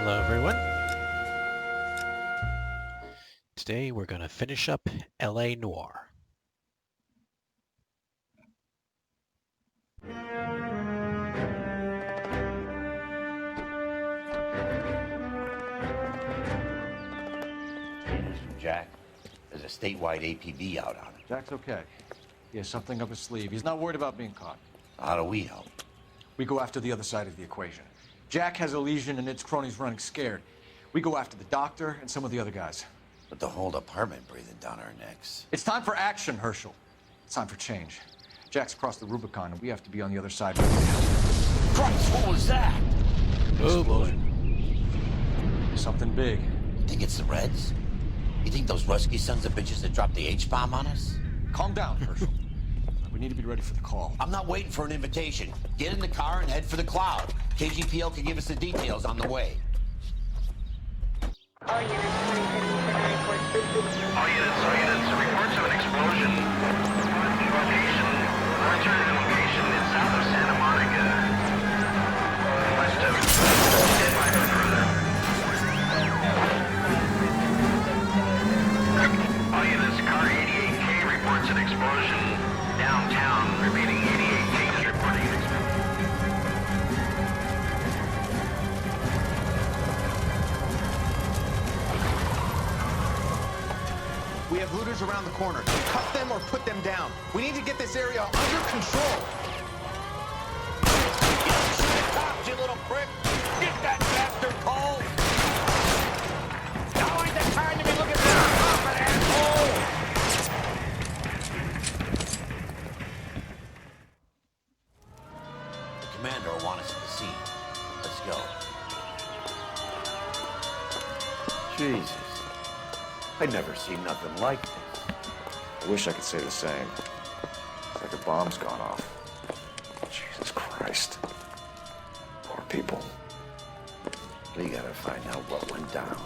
Hello, everyone. Today we're going to finish up LA Noire. Jack, there's a statewide APB out on him. Jack's okay. He has something up his sleeve. He's not worried about being caught. How do we help? We go after the other side of the equation. Jack has a legion and its cronies running scared. We go after the doctor and some of the other guys. But the whole department breathing down our necks. It's time for action, Herschel. It's time for change. Jack's crossed the Rubicon, and we have to be on the other side. Christ, what was that? Oh boy. Something big. You think it's the Reds? You think those Rusky sons of bitches that dropped the H-bomb on us? Calm down, Herschel. We need to be ready for the call. I'm not waiting for an invitation. Get in the car and head for the cloud. KGPL can give us the details on the way. All units, reports of an explosion. Location, alternative location is south of Santa Monica. West of, stand by for further. All units, car 88K reports an explosion downtown. Remaining 88K is reporting an explosion. We have looters around the corner. Cut them or put them down. We need to get this area under control. Cops, you little prick! Get that bastard cold! Now ain't the time to be looking for a coffin, asshole! The commander will want us at the scene. Let's go. Jesus. I'd never seen nothing like this. I wish I could say the same. It's like a bomb's gone off. Jesus Christ. Poor people. We gotta find out what went down.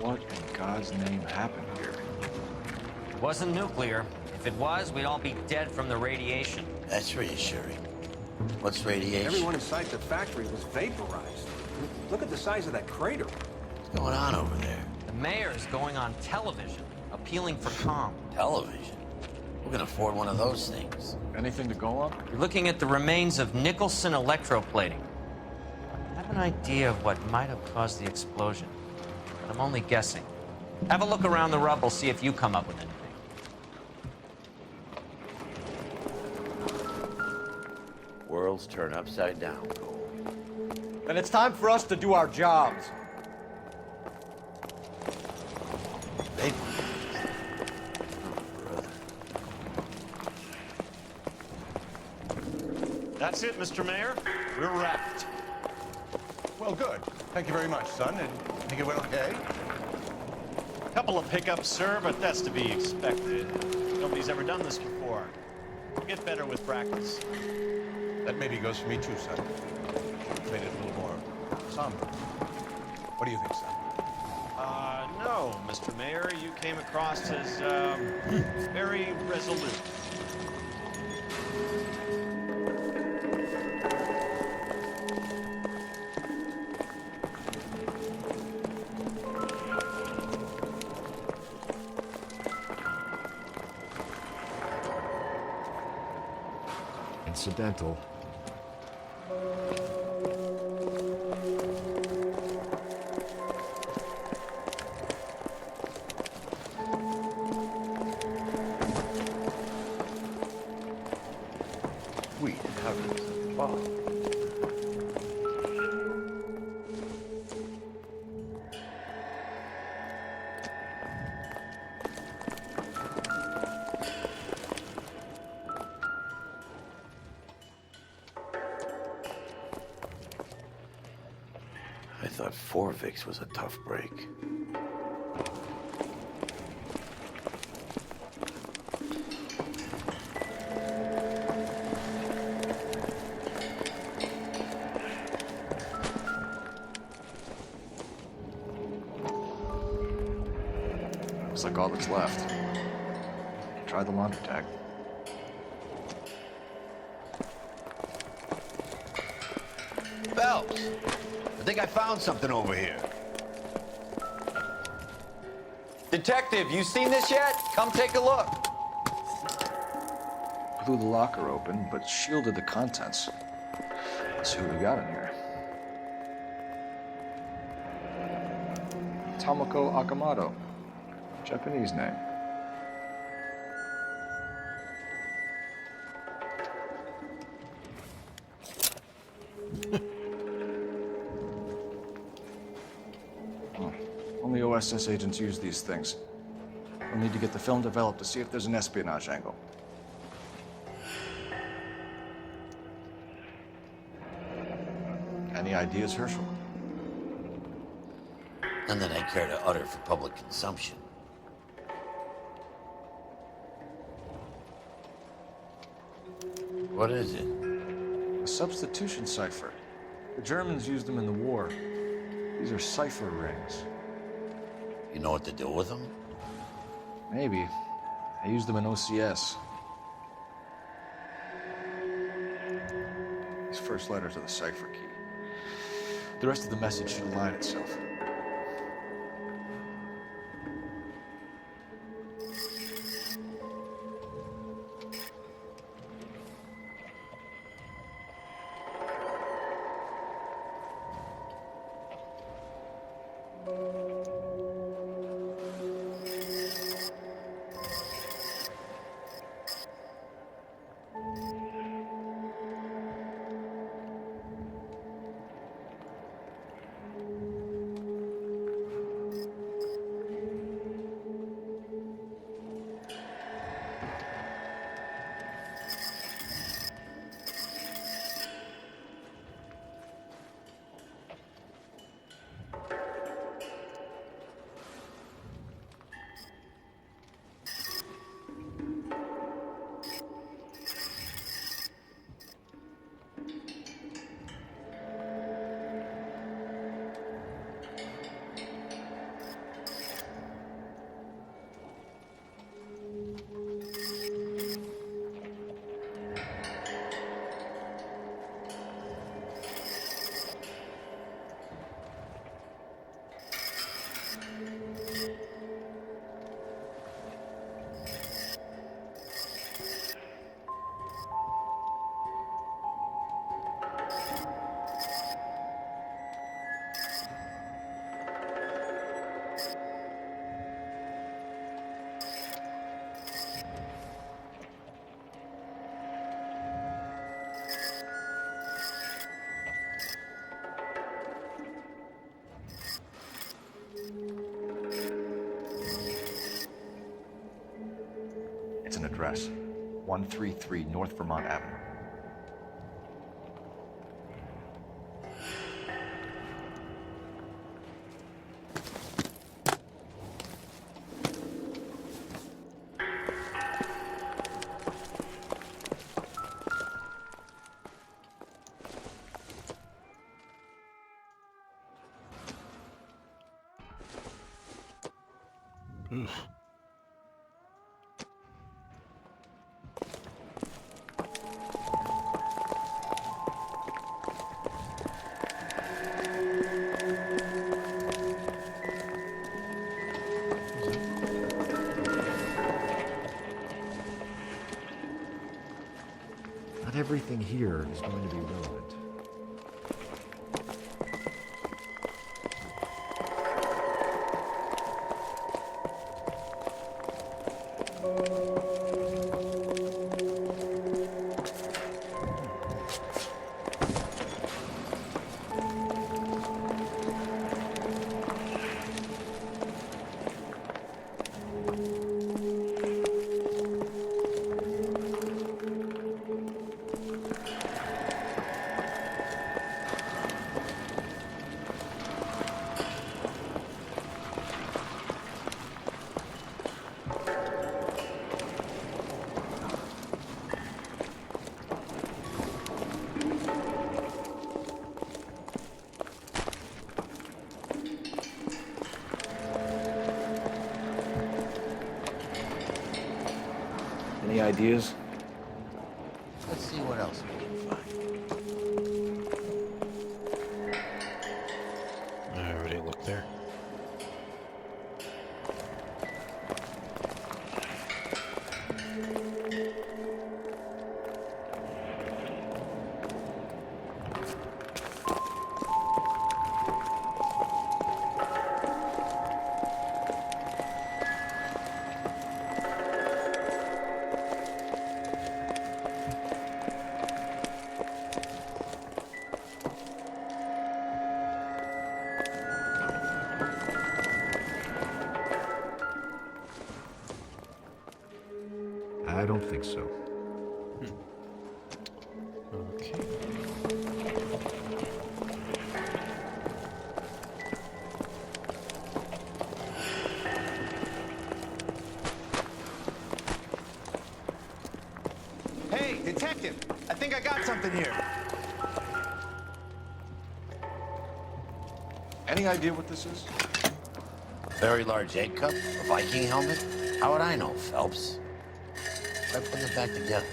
What in God's name happened here? It wasn't nuclear. If it was, we'd all be dead from the radiation. That's reassuring. What's radiation? Everyone inside the factory was vaporized. Look at the size of that crater. What's going on over there? The mayor is going on television, appealing for calm. Television? Who can afford one of those things? Anything to go on? You're looking at the remains of Nicholson electroplating. I have an idea of what might have caused the explosion, but I'm only guessing. Have a look around the rubble, see if you come up with anything. Worlds turn upside down, Cole. Then it's time for us to do our jobs. They... That's it, Mr. Mayor. We're wrapped. Well, good. Thank you very much, son. And think it went okay? Couple of hiccups, sir, but that's to be expected. Nobody's ever done this before. We'll get better with practice. That maybe goes for me too, son. Should've made it a little more somber. What do you think, son? No, Mr. Mayor, you came across as, very resolute. Incidental. Sweet heavens. Wow. I thought Forvix was a tough break. Looks like all that's left. Try the laundry tag. Phelps, I think I found something over here. Detective, you seen this yet? Come take a look. Blew the locker open, but shielded the contents. Let's see what we got in here. Tomoko Akamoto. Japanese name. Oh, only OSS agents use these things. We'll need to get the film developed to see if there's an espionage angle. Any ideas, Herschel? None that I care to utter for public consumption. What is it? A substitution cipher. The Germans used them in the war. These are cipher rings. You know what to do with them? Maybe. I used them in OCS. These first letters are the cipher key. The rest of the message should align itself. It's an address. 133 North Vermont Avenue. Oof. Not everything here is going to be relevant. Any ideas? Let's see what else we can find. I already looked there. I don't think so. Okay. Hey, detective! I think I got something here. Any idea what this is? Very large egg cup? A Viking helmet? How would I know, Phelps? Try putting it back together.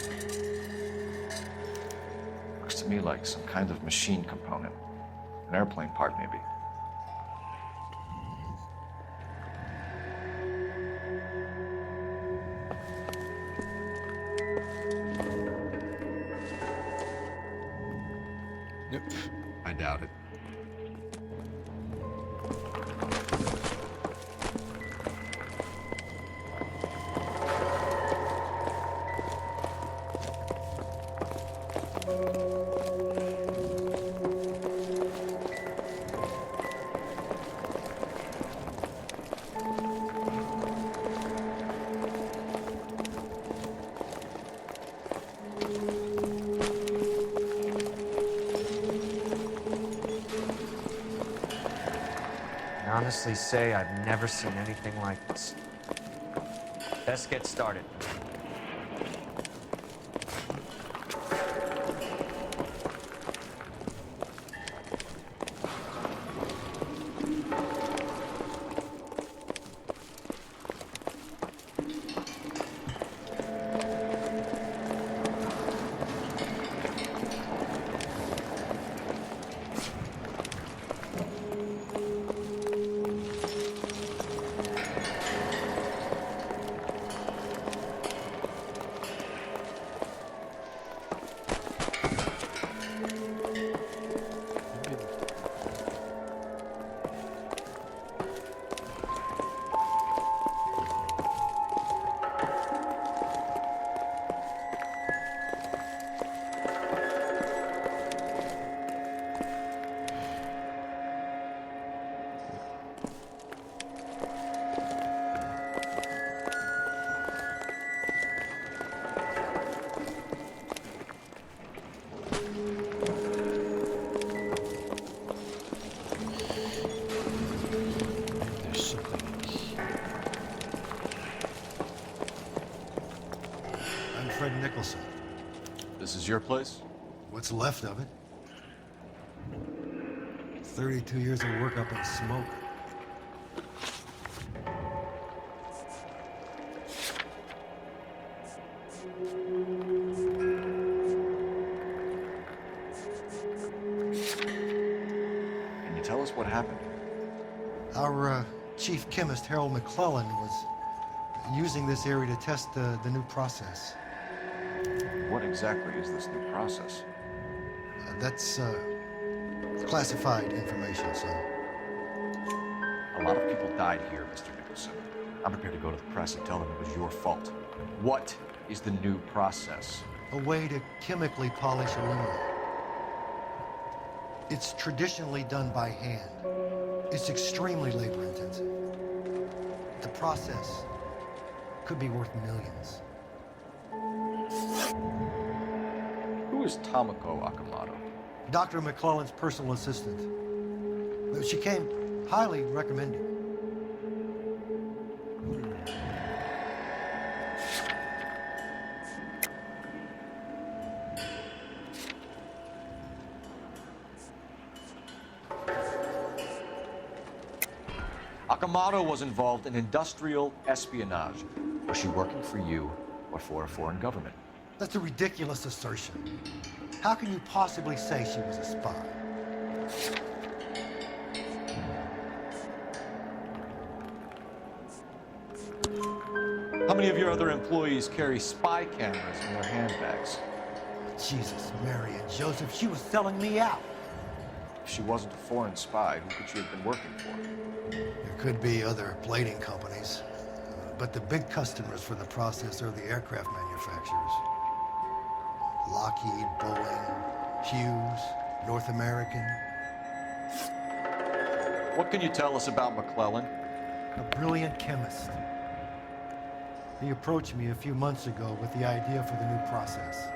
Looks to me like some kind of machine component. An airplane part, maybe. Nope. I doubt it. I honestly say I've never seen anything like this. Let's get started. There's something here. I'm Fred Nicholson. This is your place? What's left of it? 32 years of work up in smoke. Can you tell us what happened? Our chief chemist, Harold McClellan, was using this area to test the new process. What exactly is this new process? That's classified information, son. A lot of people died here, Mr. Nicholson. I'm prepared to go to the press and tell them it was your fault. What is the new process? A way to chemically polish aluminum. It's traditionally done by hand. It's extremely labor-intensive. The process could be worth millions. Who is Tomoko Akamoto? Dr. McClellan's personal assistant. She came highly recommended. Akamoto was involved in industrial espionage. Was she working for you but for a foreign government. That's a ridiculous assertion. How can you possibly say she was a spy? How many of your other employees carry spy cameras in their handbags? Jesus, Mary and Joseph, she was selling me out. If she wasn't a foreign spy, who could she have been working for? There could be other plating companies, but the big customers for the process are the aircraft manufacturers. Lockheed, Boeing, Hughes, North American. What can you tell us about McClellan? A brilliant chemist. He approached me a few months ago with the idea for the new process.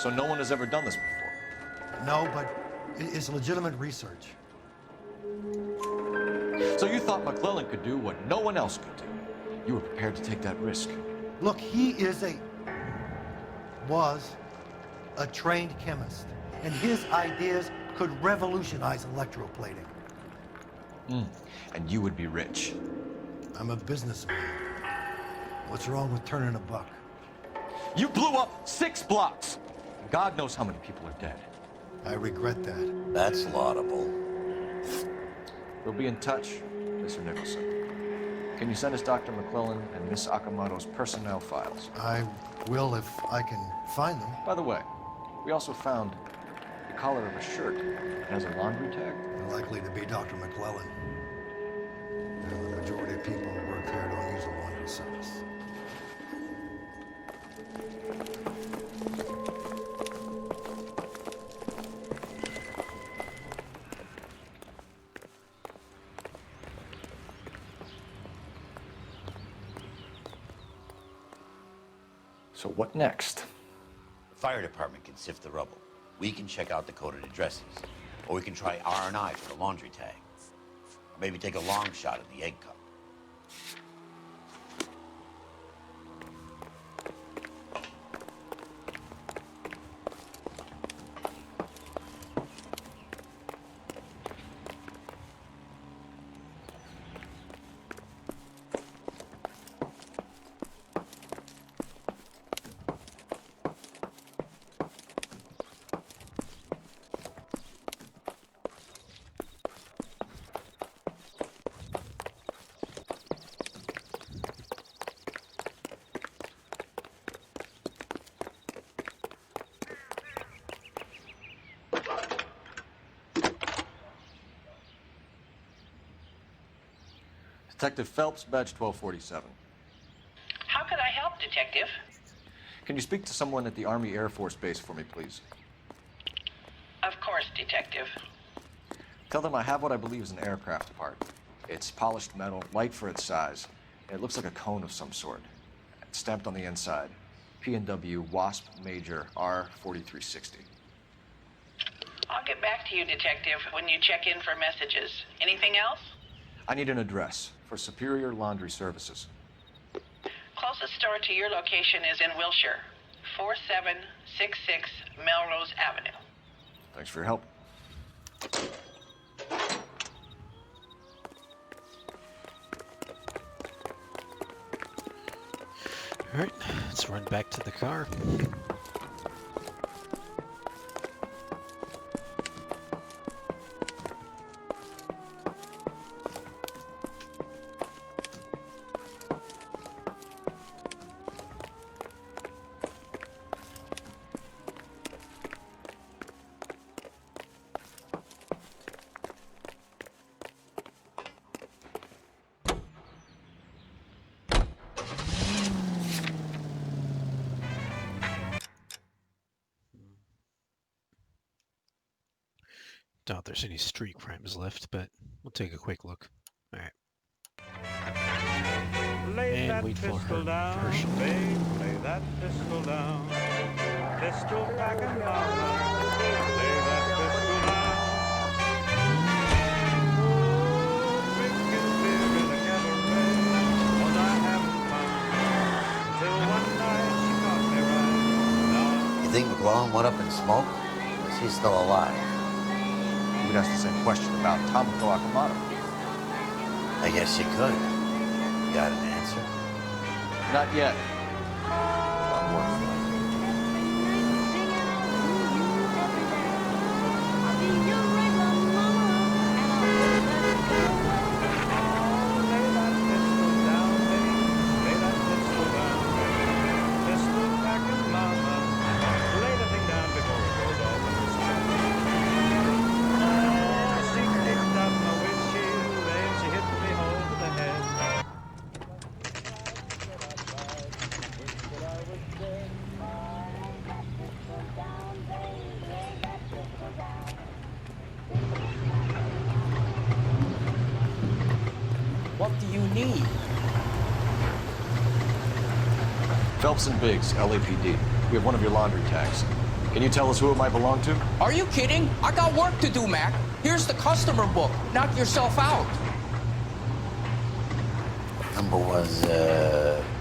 So no one has ever done this before? No, but it's legitimate research. So you thought McClellan could do what no one else could do? You were prepared to take that risk? Look, he was a trained chemist, and his ideas could revolutionize electroplating. And you would be rich. I'm a businessman. What's wrong with turning a buck? You blew up 6 blocks! God knows how many people are dead. I regret that. That's laudable. We'll be in touch, Mr. Nicholson. Can you send us Dr. McClellan and Miss Akamoto's personnel files? I will if I can find them. By the way, we also found the collar of a shirt. It has a laundry tag. Likely to be Dr. McClellan. The majority of people who work here don't use a laundry service. So what next? The fire department can sift the rubble. We can check out the coded addresses. Or we can try R&I for the laundry tag. Or maybe take a long shot at the egg cup. Detective Phelps, badge 1247. How could I help, Detective? Can you speak to someone at the Army Air Force Base for me, please? Of course, Detective. Tell them I have what I believe is an aircraft part. It's polished metal, light for its size. And it looks like a cone of some sort. It's stamped on the inside. P&W WASP Major R4360. I'll get back to you, Detective, when you check in for messages. Anything else? I need an address for Superior Laundry Services. Closest store to your location is in Wilshire, 4766 Melrose Avenue. Thanks for your help. All right, let's run back to the car. Doubt there's any street crimes left, but we'll take a quick look. All right. Lay And that wait for pistol her down, version. babe, lay that pistol down. Pistol packing mama, lay that pistol down. Oh, drinking beer in a cabaret, 'cause I haven't found till one night she caught me right. You think McClellan went up in smoke? Or is he still alive? You would ask the same question about Tomoko Akamoto. I guess you could. You got an answer? Not yet. What do you need? Phelps and Biggs, LAPD. We have one of your laundry tags. Can you tell us who it might belong to? Are you kidding? I got work to do, Mac. Here's the customer book. Knock yourself out. Number was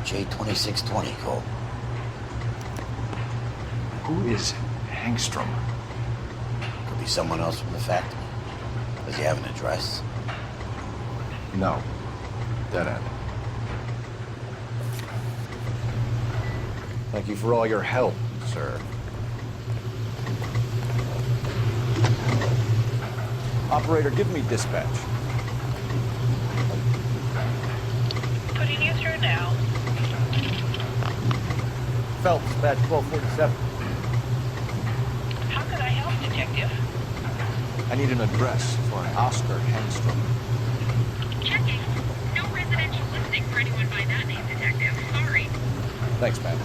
J2620, Cole. Who is Hangstrom? Could be someone else from the factory. Does he have an address? No. Dead end. Thank you for all your help, sir. Operator, give me dispatch. Putting you through now. Phelps, badge 1247. How could I help, Detective? I need an address for an Oscar Hangstrom. Checking. No residential listing for anyone by that name, Detective. Sorry. Thanks, man.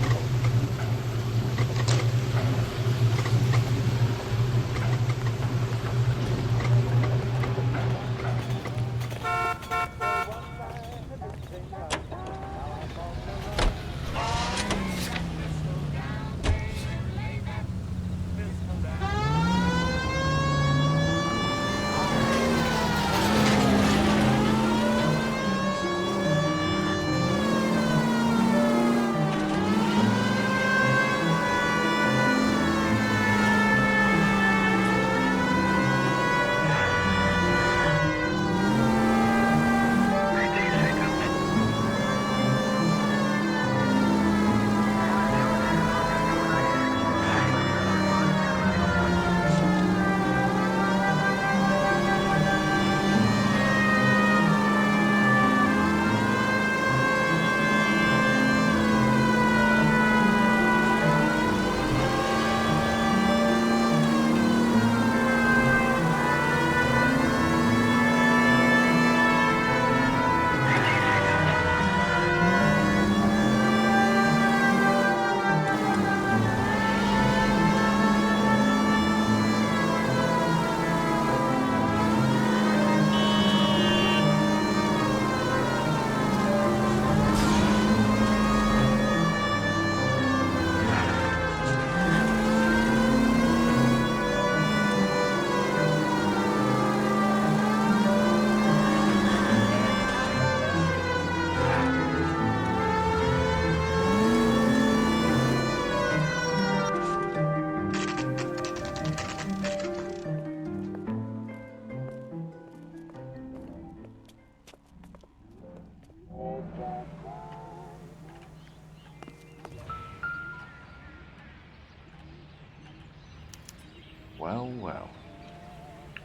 Well, well.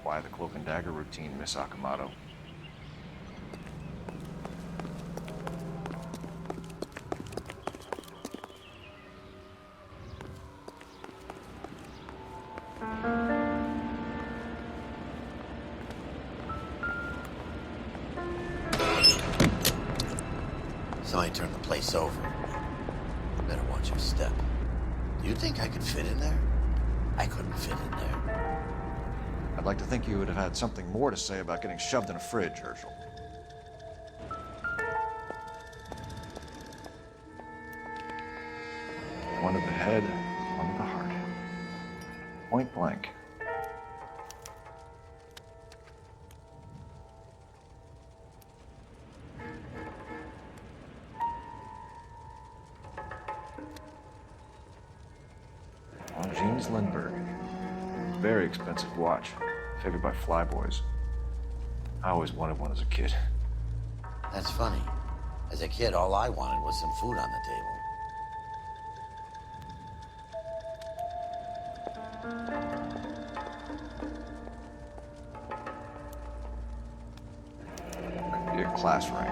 Why the cloak and dagger routine, Miss Akamoto? Somebody turned the place over. Better watch your step. Do you think I could fit in there? I couldn't fit in there. I'd like to think you would have had something more to say about getting shoved in a fridge, Herschel. One to the head, one to the heart. Point blank. James Lindbergh. Very expensive watch. Favored by flyboys. I always wanted one as a kid. That's funny. As a kid, all I wanted was some food on the table. Could be a class ring.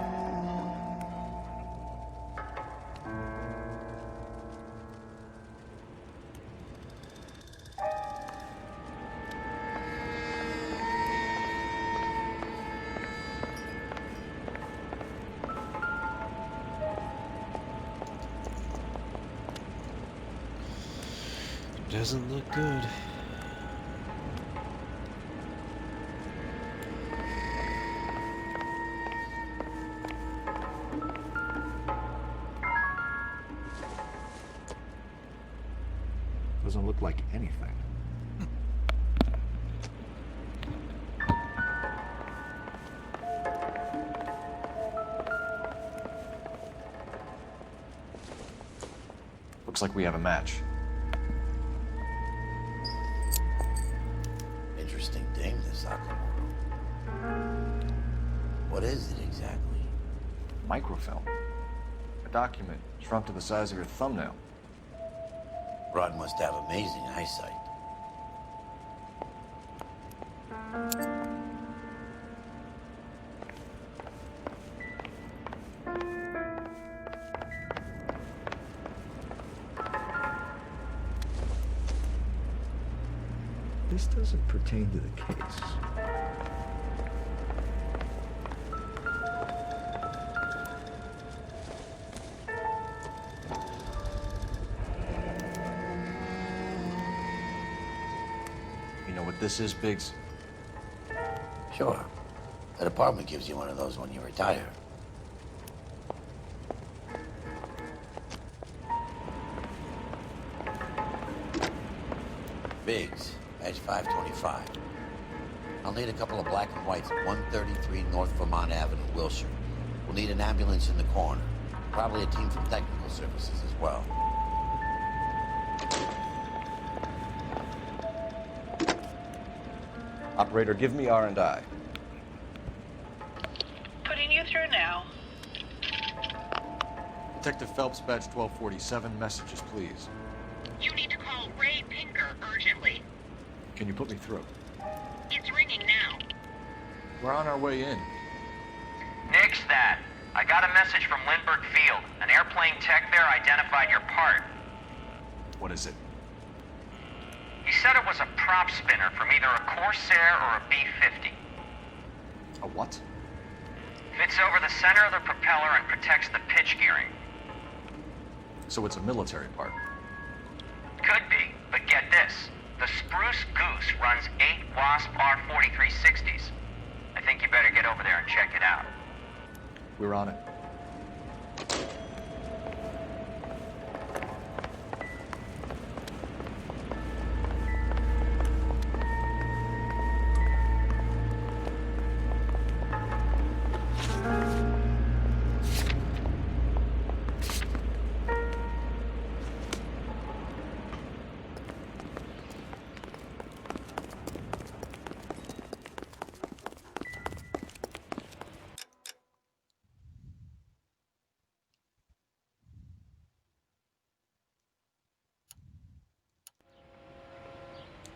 Doesn't look good. Doesn't look like anything. Looks like we have a match. Interesting dame, this Akamoto. What is it exactly? Microfilm. A document shrunk to the size of your thumbnail. Rod must have amazing eyesight. This doesn't pertain to the case. You know what this is, Biggs? Sure. That apartment gives you one of those when you retire. Biggs, badge 525. I'll need a couple of black and whites at 133 North Vermont Avenue, Wilshire. We'll need an ambulance in the corner. Probably a team from technical services as well. Operator, give me R&I. Putting you through now. Detective Phelps, badge 1247. Messages, please. You need to call Ray Pinker urgently. Can you put me through? It's ringing now. We're on our way in. Nix that. I got a message from Lindbergh Field. An airplane tech there identified your part. What is it? He said it was a prop spinner from either a Corsair or a B-50. A what? Fits over the center of the propeller and protects the pitch gearing. So it's a military part. Could be, but get this. The Spruce Goose runs 8 Wasp R-4360s. I think you better get over there and check it out. We're on it.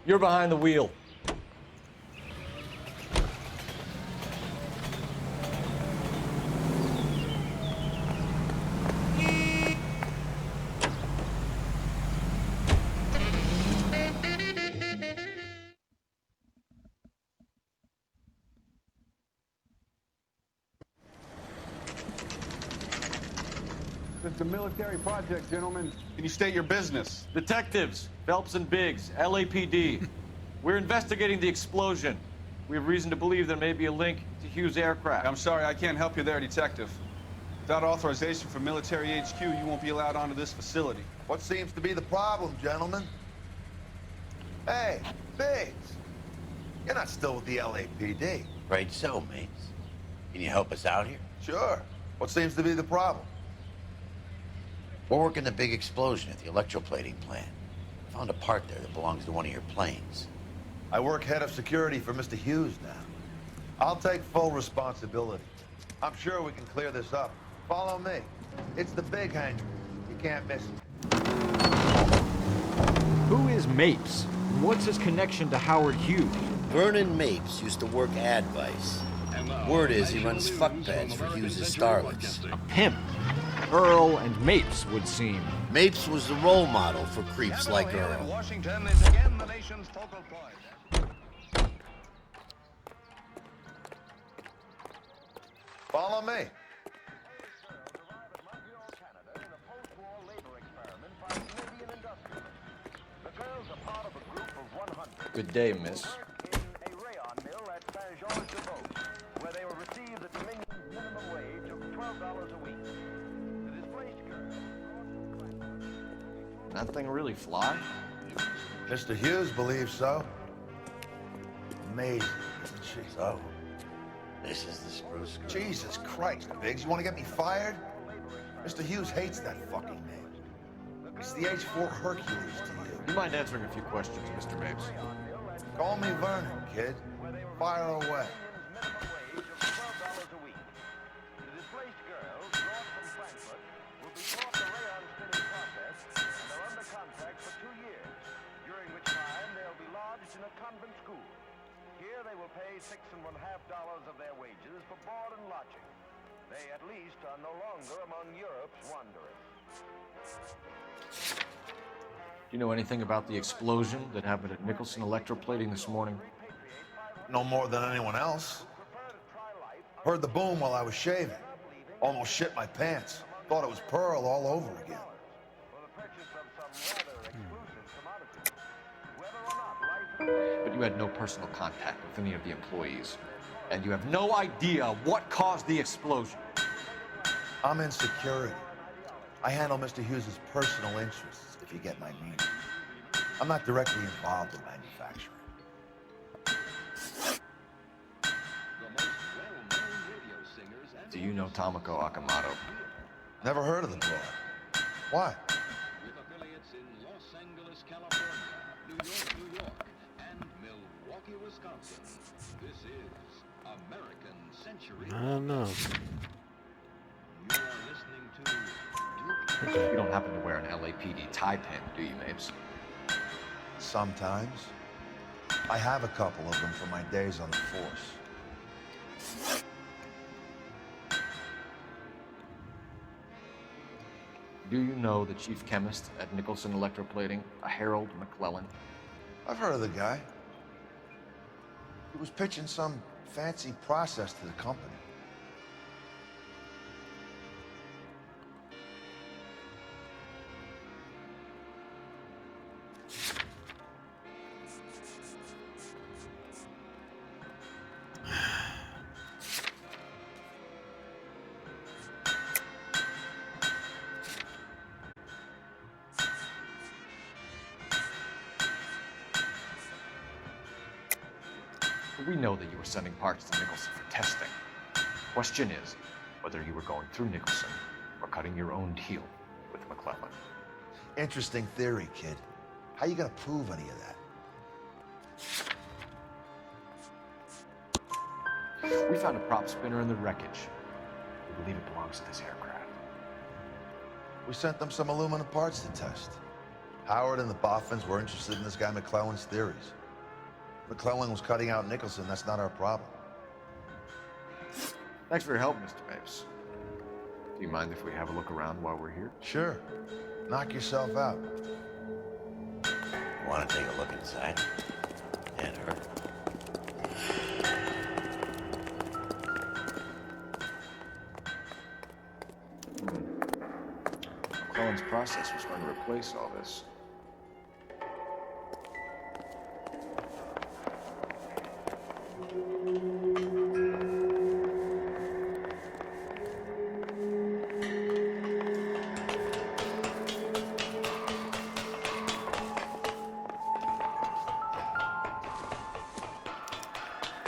You're behind the wheel. It's a military project, gentlemen. Can you state your business? Detectives, Phelps and Biggs, LAPD. We're investigating the explosion. We have reason to believe there may be a link to Hughes' aircraft. I'm sorry, I can't help you there, Detective. Without authorization from Military HQ, you won't be allowed onto this facility. What seems to be the problem, gentlemen? Hey, Biggs. You're not still with the LAPD. Right so, mates. Can you help us out here? Sure. What seems to be the problem? We're working the big explosion at the electroplating plant. Found a part there that belongs to one of your planes. I work head of security for Mr. Hughes now. I'll take full responsibility. I'm sure we can clear this up. Follow me. It's the big hangar. You can't miss it. Who is Mapes? What's his connection to Howard Hughes? Vernon Mapes used to work Advice. Word is he runs fuck pads for Hughes' starlets. A pimp. Earl and Mapes would seem. Mapes was the role model for creeps like Earl. Washington is again the nation's focal point. Follow me. Good day, miss. Where they will receive the Dominion's minimum wage of $12 a week. The displaced girl. That thing really fly? Mr. Hughes believes so. Amazing, isn't she? So, this is the spruce girl. Jesus Christ, Biggs, you want to get me fired? Mr. Hughes hates that fucking name. It's the H4 Hercules to you. You mind answering a few questions, Mr. Mapes? Call me Vernon, kid. Fire away. Here they will pay $6 1/2 of their wages for board and lodging. They at least are no longer among Europe's wanderers. Do you know anything about the explosion that happened at Nicholson Electroplating this morning? No more than anyone else. Heard the boom while I was shaving. Almost shit my pants. Thought it was Pearl all over again. But you had no personal contact with any of the employees. And you have no idea what caused the explosion. I'm in security. I handle Mr. Hughes' personal interests, if you get my meaning. I'm not directly involved in manufacturing. Do you know Tomoko Akamoto? Never heard of the broad. Why? With affiliates in Los Angeles, California, New York, and Milwaukee, Wisconsin. This is American Century. I don't know. You are listening to Duke. You don't happen to wear an LAPD tie pin, do you, Mapes? Sometimes. I have a couple of them from my days on the force. Do you know the chief chemist at Nicholson Electroplating, a Harold McClellan? I've heard of the guy. He was pitching some fancy process to the company. We know that you were sending parts to Nicholson for testing. Question is whether you were going through Nicholson or cutting your own deal with McClellan. Interesting theory, kid. How you gonna prove any of that? We found a prop spinner in the wreckage. We believe it belongs to this aircraft. We sent them some aluminum parts to test. Howard and the Boffins were interested in this guy McClellan's theories. McClellan was cutting out Nicholson. That's not our problem. Thanks for your help, Mr. Mapes. Do you mind if we have a look around while we're here? Sure. Knock yourself out. You want to take a look inside? And her? McClellan's process was going to replace all this.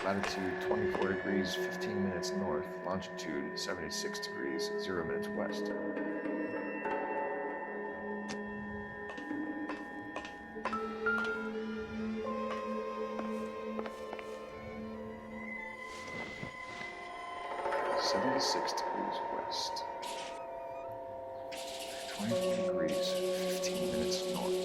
Latitude 24 degrees, 15 minutes north. Longitude 76 degrees, 0 minutes west. .6 west. 24 degrees, 15 minutes north.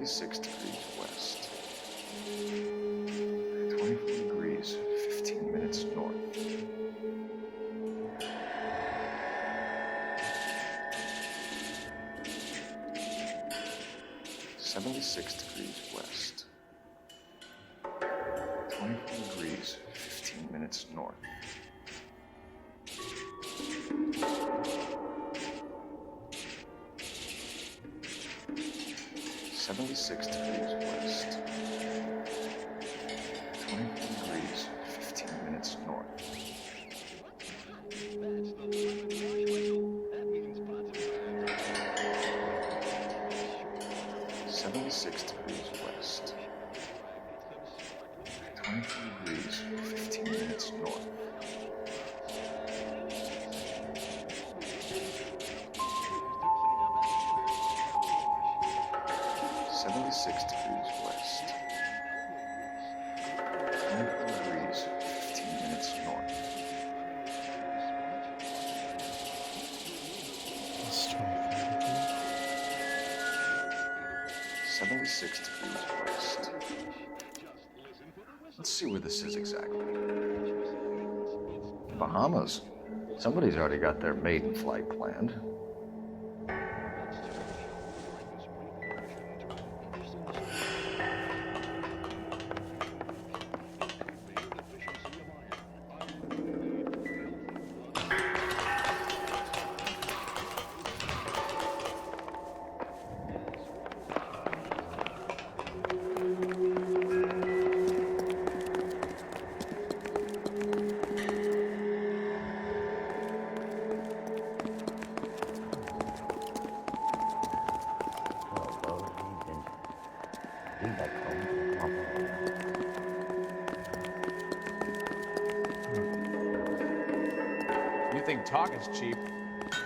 76 degrees west. 24 degrees, 15 minutes north. 76 degrees west. 24 degrees, 15 minutes north. 76 degrees west. 24 degrees, 15 minutes north. 76 degrees west. 24 degrees, 15 minutes north. 76 degrees west. 24 degrees, 15 minutes north. It's 25 degrees. 76 degrees west. Let's see where this is exactly. Bahamas. Somebody's already got their maiden flight planned. You think talk is cheap?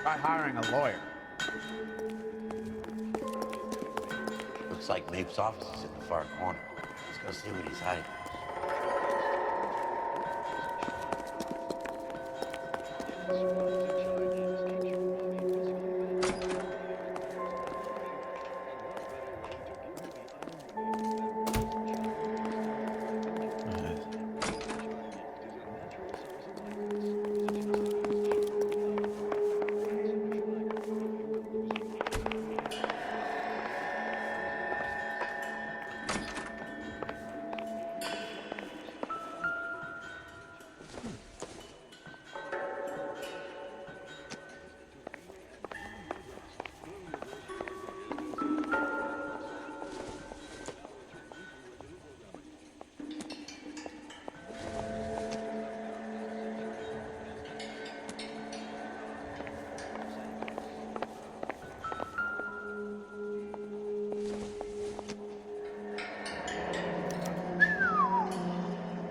Try hiring a lawyer. Looks like Mapes' office is in the far corner. Let's go see what he's hiding.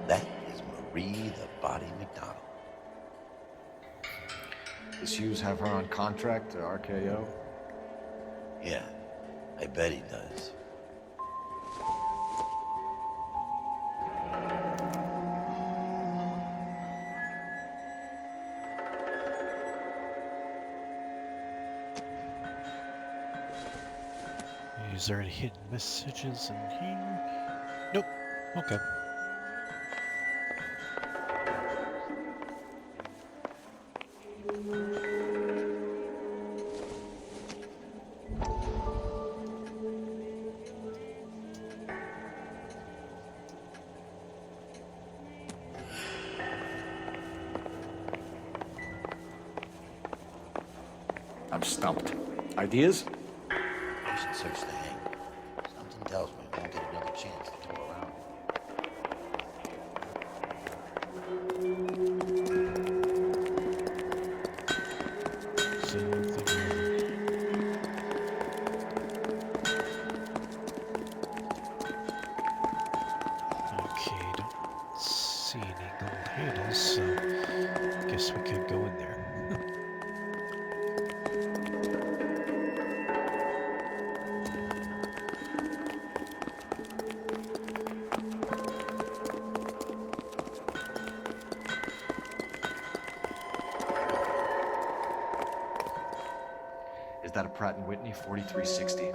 That is Marie the Body McDonald. Does Hughes have her on contract to RKO? Yeah, I bet he does. Is there any hidden messages in here? Nope. Okay. I'm stumped. Ideas? We should search the hangar. Something tells me we won't get another chance to tour around. Okay, don't see any gold handles, so guess we could go in there. Is that a Pratt & Whitney 4360?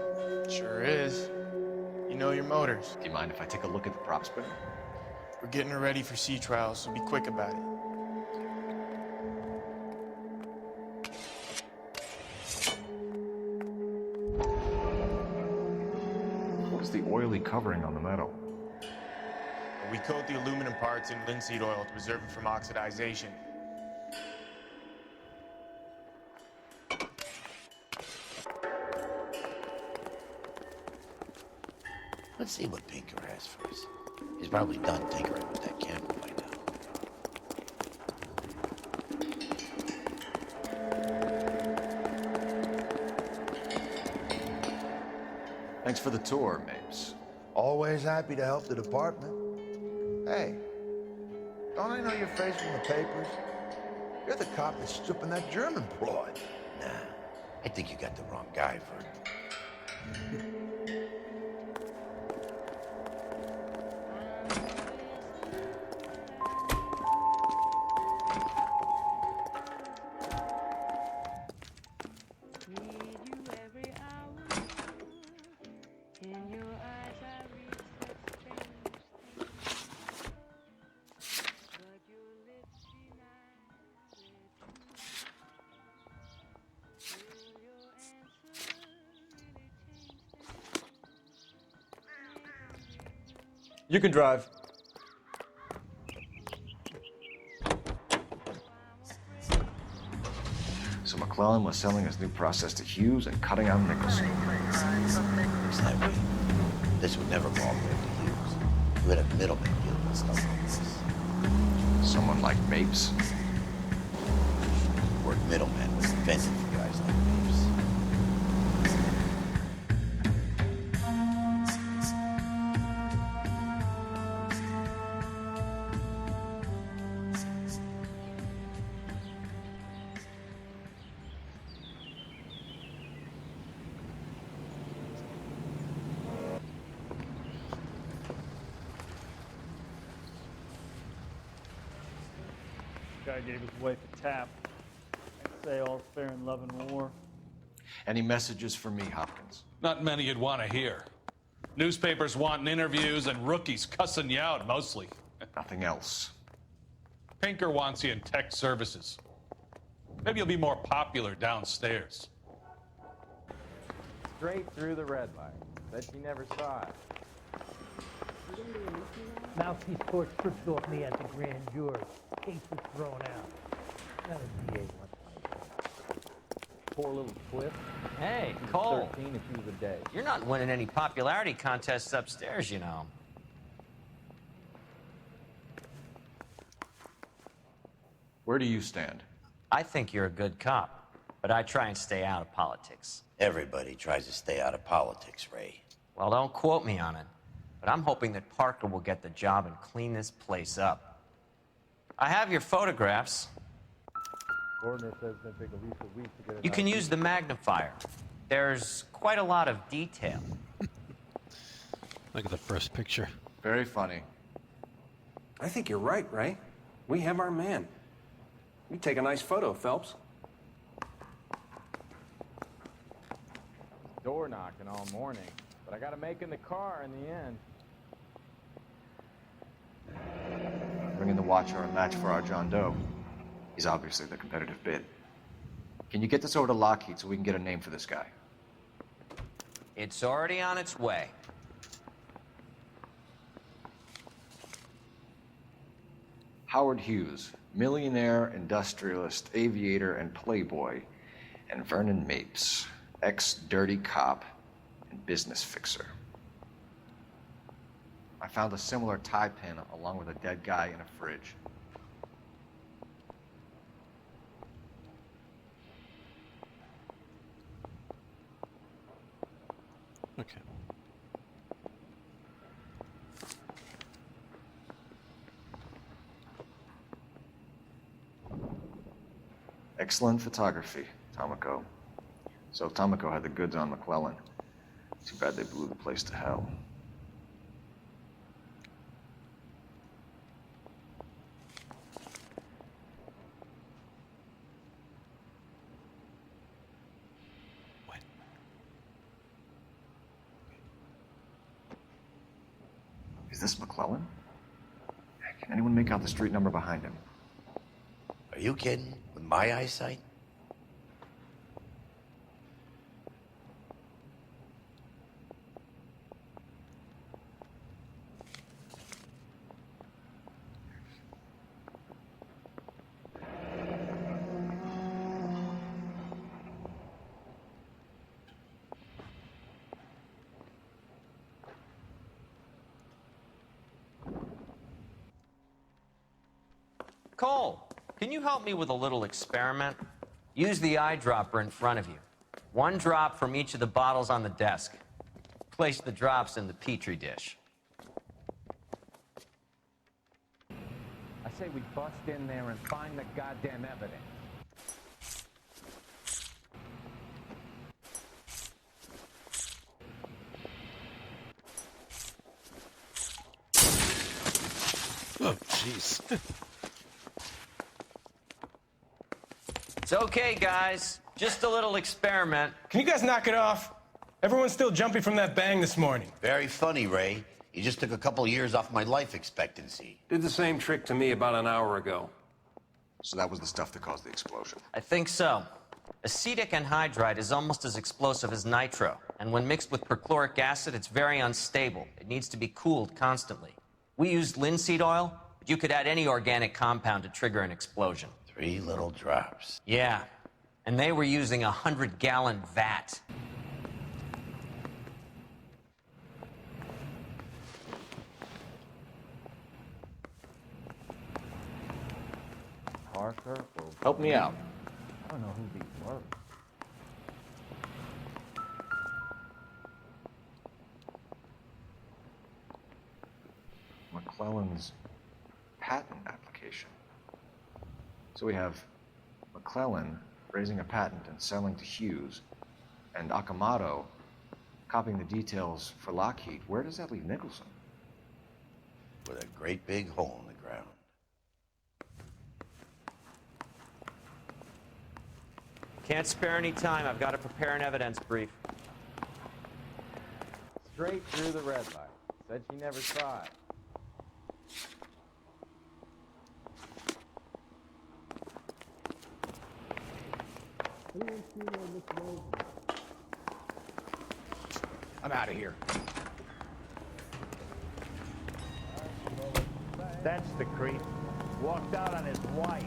Sure is. You know your motors. Do you mind if I take a look at the prop spinner? We're getting her ready for sea trials, so be quick about it. What is the oily covering on the metal? We coat the aluminum parts in linseed oil to preserve it from oxidization. Let's see what Pinker has for us. He's probably done tinkering with that camera by now. Thanks for the tour, Mapes. Always happy to help the department. Hey, don't I know your face from the papers? You're the cop that's stripping that German broad. Nah, I think you got the wrong guy, Vern. You can drive. So McClellan was selling his new process to Hughes and cutting out Nicholson. Looks that way. This would never fall right to Hughes. You had a middleman dealing with stuff like this. Someone like Mapes? The word middleman was invented for guys like Mapes. Guy gave his wife a tap. I'd say all's fair in love and war. Any messages for me, Hopkins? Not many you'd want to hear. Newspapers wanting interviews and rookies cussing you out, mostly. Nothing else. Pinker wants you in tech services. Maybe you'll be more popular downstairs. Straight through the red light. Bet you never saw it. Mouthpiece court stripped off me at the grand jury. Case was thrown out. That was DA 120. Poor little Swift. Hey, She's Cole. 13 if she was a day. You're not winning any popularity contests upstairs, you know. Where do you stand? I think you're a good cop, but I try and stay out of politics. Everybody tries to stay out of politics, Ray. Well, don't quote me on it, but I'm hoping that Parker will get the job and clean this place up. I have your photographs. Gordner says it's going to take at least a week to get it You out. can use the magnifier. There's quite a lot of detail. Look at the first picture. Very funny. I think you're right, Ray. We have our man. You take a nice photo, Phelps. Door knocking all morning, but I got to make in the car in the end. Bring in the Watcher and match for our John Doe. He's obviously the competitive bid. Can you get this over to Lockheed so we can get a name for this guy? It's already on its way. Howard Hughes, millionaire, industrialist, aviator, and playboy, and Vernon Mapes, ex-dirty cop and business fixer. I found a similar tie pin along with a dead guy in a fridge. Okay. Excellent photography, Tomoko. So Tomoko had the goods on McClellan. Too bad they blew the place to hell. Is this McClellan? Can anyone make out the street number behind him? Are you kidding? With my eyesight? Cole, can you help me with a little experiment? Use the eyedropper in front of you. One drop from each of the bottles on the desk. Place the drops in the Petri dish. I say we bust in there and find the goddamn evidence. Oh, jeez. It's okay, guys. Just a little experiment. Can you guys knock it off? Everyone's still jumping from that bang this morning. Very funny, Ray. You just took a couple years off my life expectancy. Did the same trick to me about an hour ago. So that was the stuff that caused the explosion. I think so. Acetic anhydride is almost as explosive as nitro, and when mixed with perchloric acid, it's very unstable. It needs to be cooled constantly. We used linseed oil, but you could add any organic compound to trigger an explosion. 3 little drops. Yeah, and they were using a 100-gallon vat. Parker or... Help me out. I don't know who these were. McClellan's patent application. So we have McClellan raising a patent and selling to Hughes, and Akamoto copying the details for Lockheed. Where does that leave Nicholson? With a great big hole in the ground. Can't spare any time. I've got to prepare an evidence brief. Straight through the red light. Said she never saw it. I'm out of here. That's the creep. Walked out on his wife.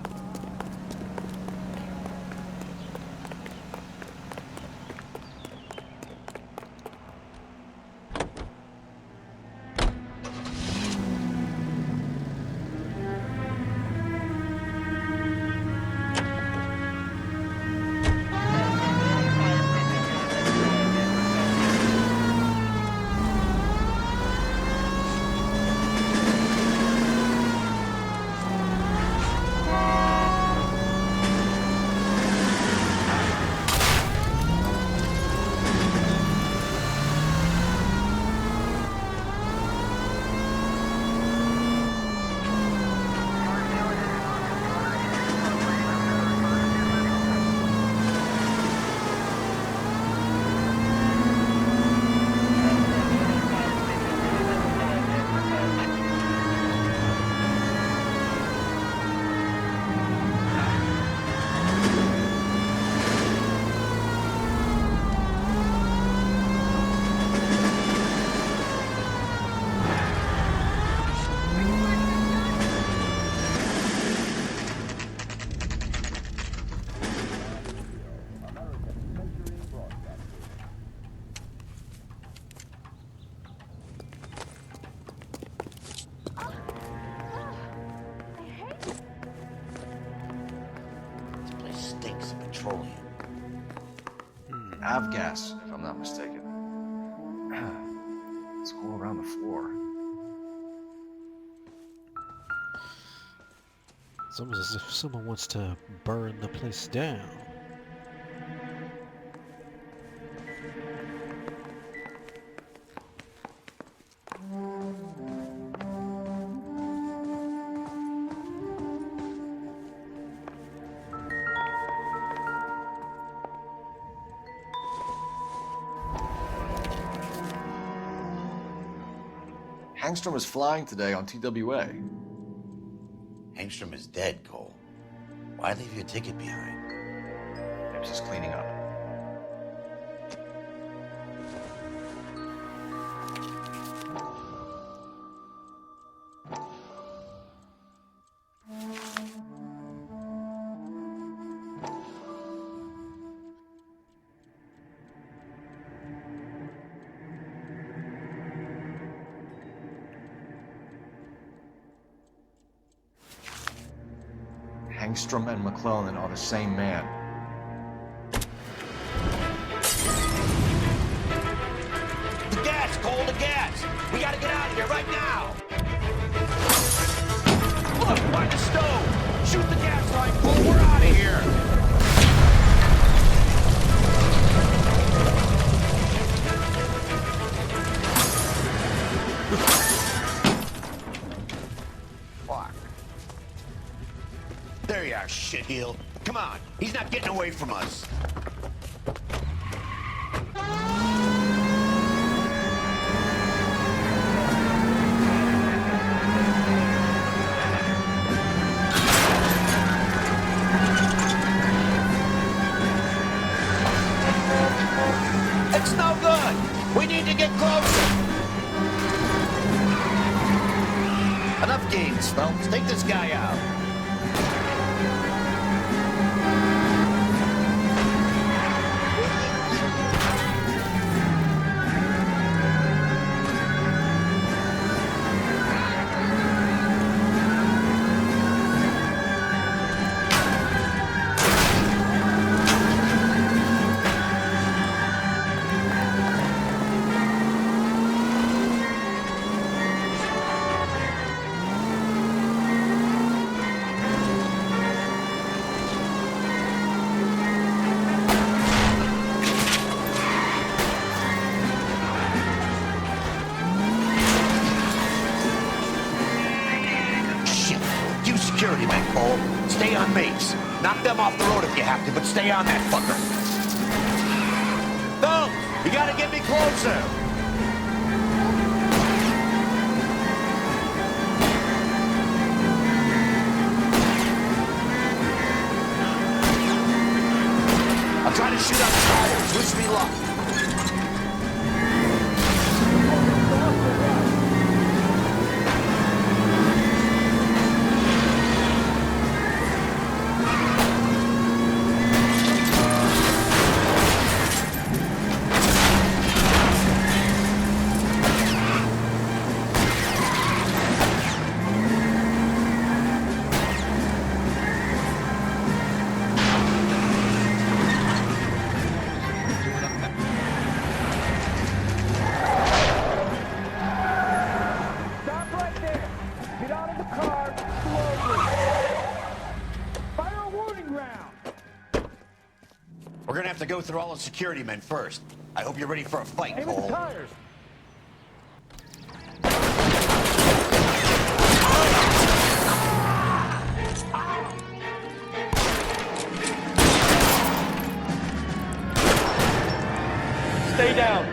Stinks of petroleum. Avgas, if I'm not mistaken. It's all around the floor. It's almost as if someone wants to burn the place down. Hangstrom is flying today on TWA. Hangstrom is dead, Cole. Why leave your ticket behind? Hibbs is cleaning up. Hangstrom and McClellan are the same man. The gas, Cole, the gas! We gotta get out of here right now! Look, by the stove! Shoot the gas line, Cole, we're out of here! Fuck. There you are, shitheel. Come on, he's not getting away from us. It's no good. We need to get closer. Enough games, Phelps. Take this guy out. Security men, Cole. Stay on base. Knock them off the road if you have to, but stay on that fucker. Phelps, you gotta get me closer. I'll try to shoot out the tires. Wish me luck. We're gonna have to go through all the security men first. I hope you're ready for a fight, Cole. The tires. Stay down.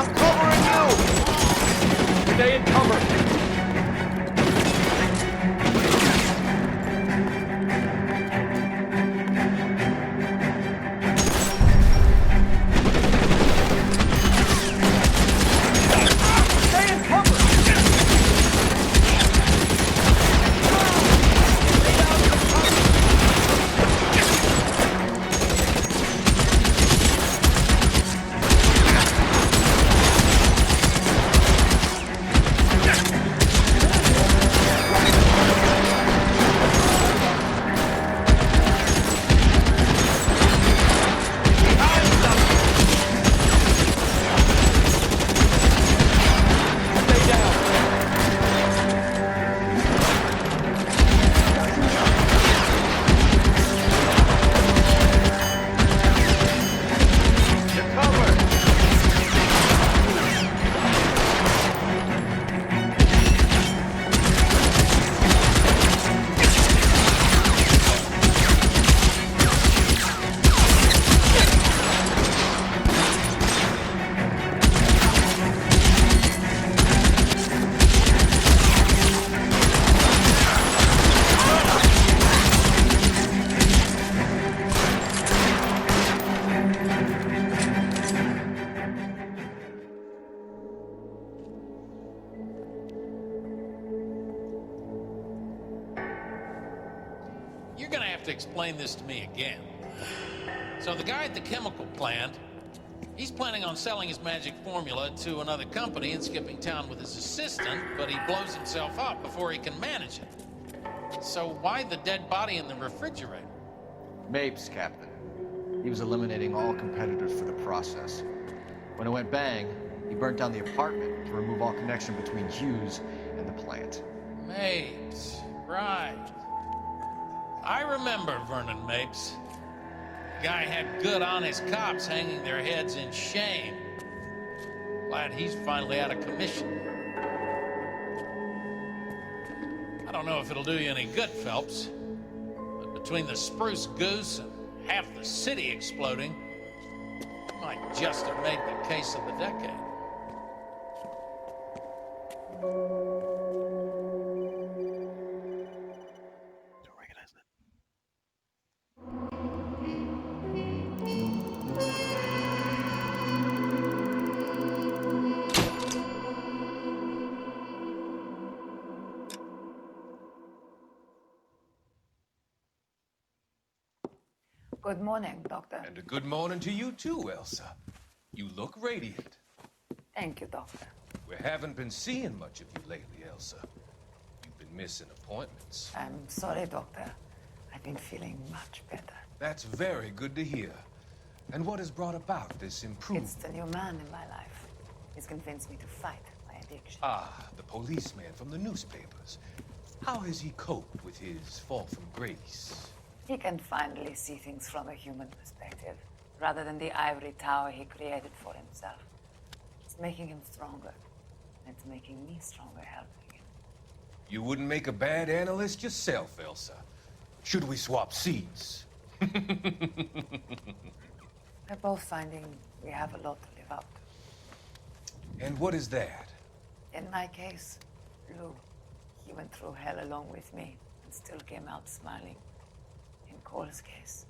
I'm covering you! Stay in cover! You're gonna have to explain this to me again. So the guy at the chemical plant, he's planning on selling his magic formula to another company and skipping town with his assistant, but he blows himself up before he can manage it. So why the dead body in the refrigerator? Mapes, Captain. He was eliminating all competitors for the process. When it went bang, he burnt down the apartment to remove all connection between Hughes and the plant. Mapes, right. I remember Vernon Mapes. The guy had good, honest cops hanging their heads in shame. Glad he's finally out of commission. I don't know if it'll do you any good, Phelps, but between the spruce goose and half the city exploding, you might just have made the case of the decade. Good morning, Doctor. And a good morning to you too, Elsa. You look radiant. Thank you, Doctor. We haven't been seeing much of you lately, Elsa. You've been missing appointments. I'm sorry, Doctor. I've been feeling much better. That's very good to hear. And what has brought about this improvement? It's the new man in my life. He's convinced me to fight my addiction. Ah, the policeman from the newspapers. How has he coped with his fall from grace? He can finally see things from a human perspective, rather than the ivory tower he created for himself. It's making him stronger, and it's making me stronger helping him. You wouldn't make a bad analyst yourself, Elsa. Should we swap seats? We're both finding we have a lot to live up to. And what is that? In my case, Lou, he went through hell along with me and still came out smiling. In Cole's case,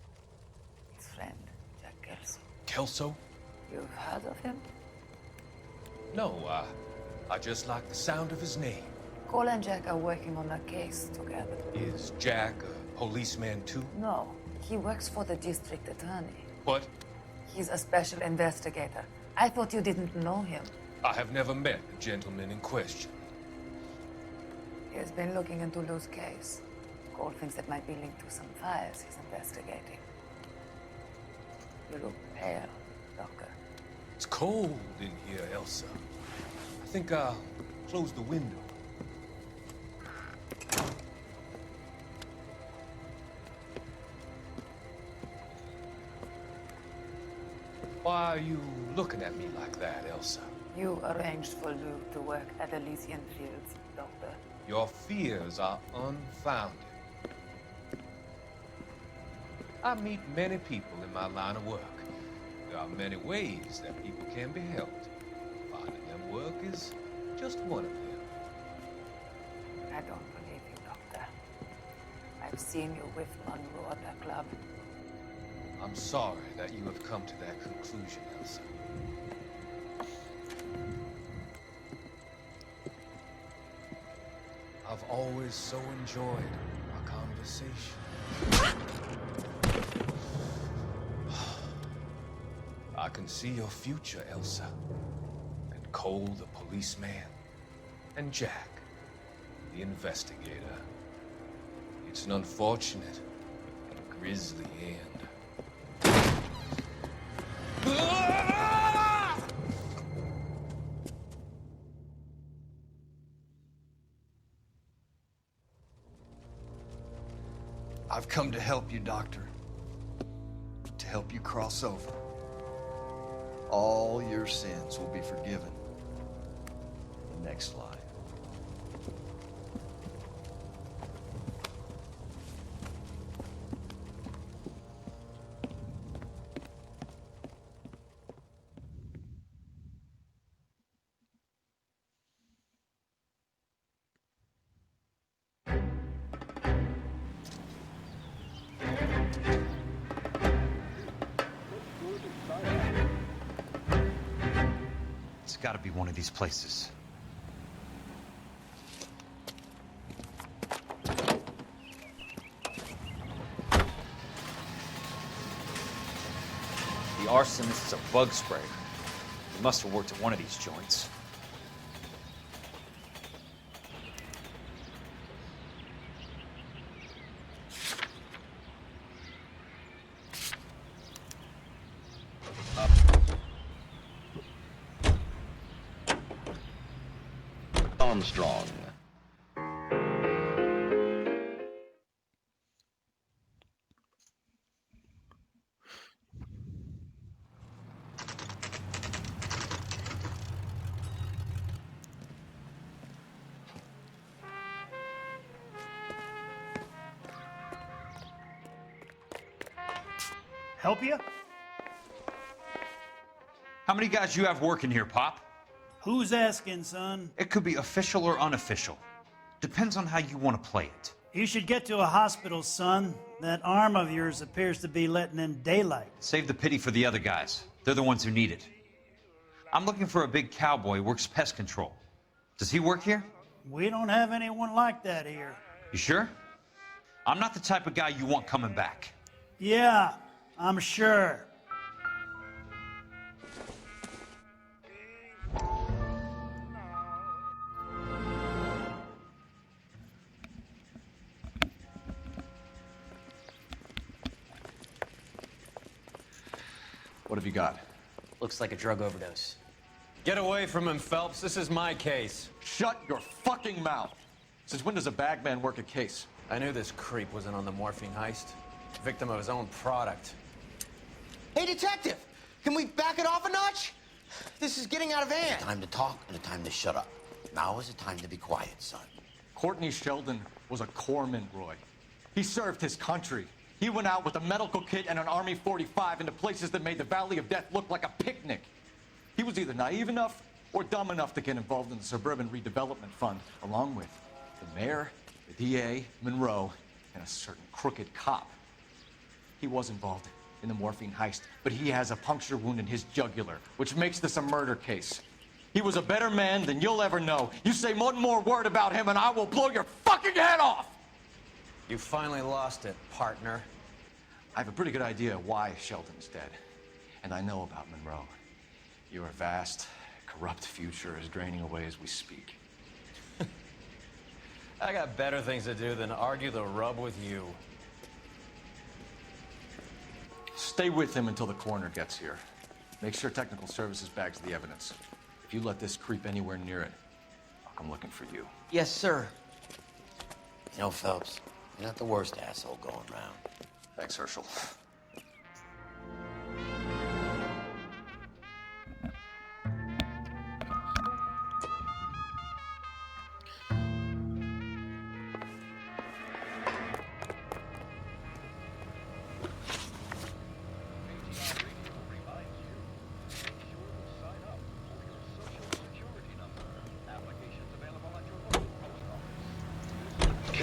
his friend, Jack Kelso. Kelso? You've heard of him? No, I just like the sound of his name. Cole and Jack are working on a case together. Is Jack a policeman too? No, he works for the district attorney. What? He's a special investigator. I thought you didn't know him. I have never met the gentleman in question. He has been looking into Lou's case. Cole thinks it might be linked to some fires he's investigating. You look pale, Doctor. It's cold in here, Elsa. I think I'll close the window. Why are you looking at me like that, Elsa? You arranged for Lou to work at Elysian Fields, Doctor. Your fears are unfounded. I meet many people in my line of work. There are many ways that people can be helped. And work is just one of them. I don't believe you, Doctor. I've seen you with Monroe at that club. I'm sorry that you have come to that conclusion, Elsa. I've always so enjoyed our conversation. I can see your future, Elsa. And Cole, the policeman. And Jack, the investigator. It's an unfortunate and grisly end. I've come to help you, Doctor. To help you cross over. All your sins will be forgiven in the next life. It's gotta be one of these places. The arsonist is a bug sprayer. He must have worked at one of these joints. Armstrong. Help you? How many guys you have working here, Pop? Who's asking, son? It could be official or unofficial. Depends on how you want to play it. You should get to a hospital, son. That arm of yours appears to be letting in daylight. Save the pity for the other guys. They're the ones who need it. I'm looking for a big cowboy who works pest control. Does he work here? We don't have anyone like that here. You sure? I'm not the type of guy you want coming back. Yeah, I'm sure. What have you got? Looks like a drug overdose. Get away from him, Phelps. This is my case. Shut your fucking mouth! Since when does a bagman work a case? I knew this creep wasn't on the morphine heist. Victim of his own product. Hey, detective! Can we back it off a notch? This is getting out of hand. Time to talk and a time to shut up. Now is the time to be quiet, son. Courtney Sheldon was a corpsman, Roy. He served his country. He went out with a medical kit and an Army 45 into places that made the Valley of Death look like a picnic. He was either naive enough or dumb enough to get involved in the Suburban Redevelopment Fund, along with the mayor, the DA, Monroe, and a certain crooked cop. He was involved in the morphine heist, but he has a puncture wound in his jugular, which makes this a murder case. He was a better man than you'll ever know. You say one more word about him and I will blow your fucking head off! You finally lost it, partner. I have a pretty good idea why Sheldon's dead. And I know about Monroe. Your vast, corrupt future is draining away as we speak. I got better things to do than argue the rub with you. Stay with him until the coroner gets here. Make sure technical services bags the evidence. If you let this creep anywhere near it, I'll come looking for you. Yes, sir. You know, Phelps, you're not the worst asshole going around. Thanks, Herschel.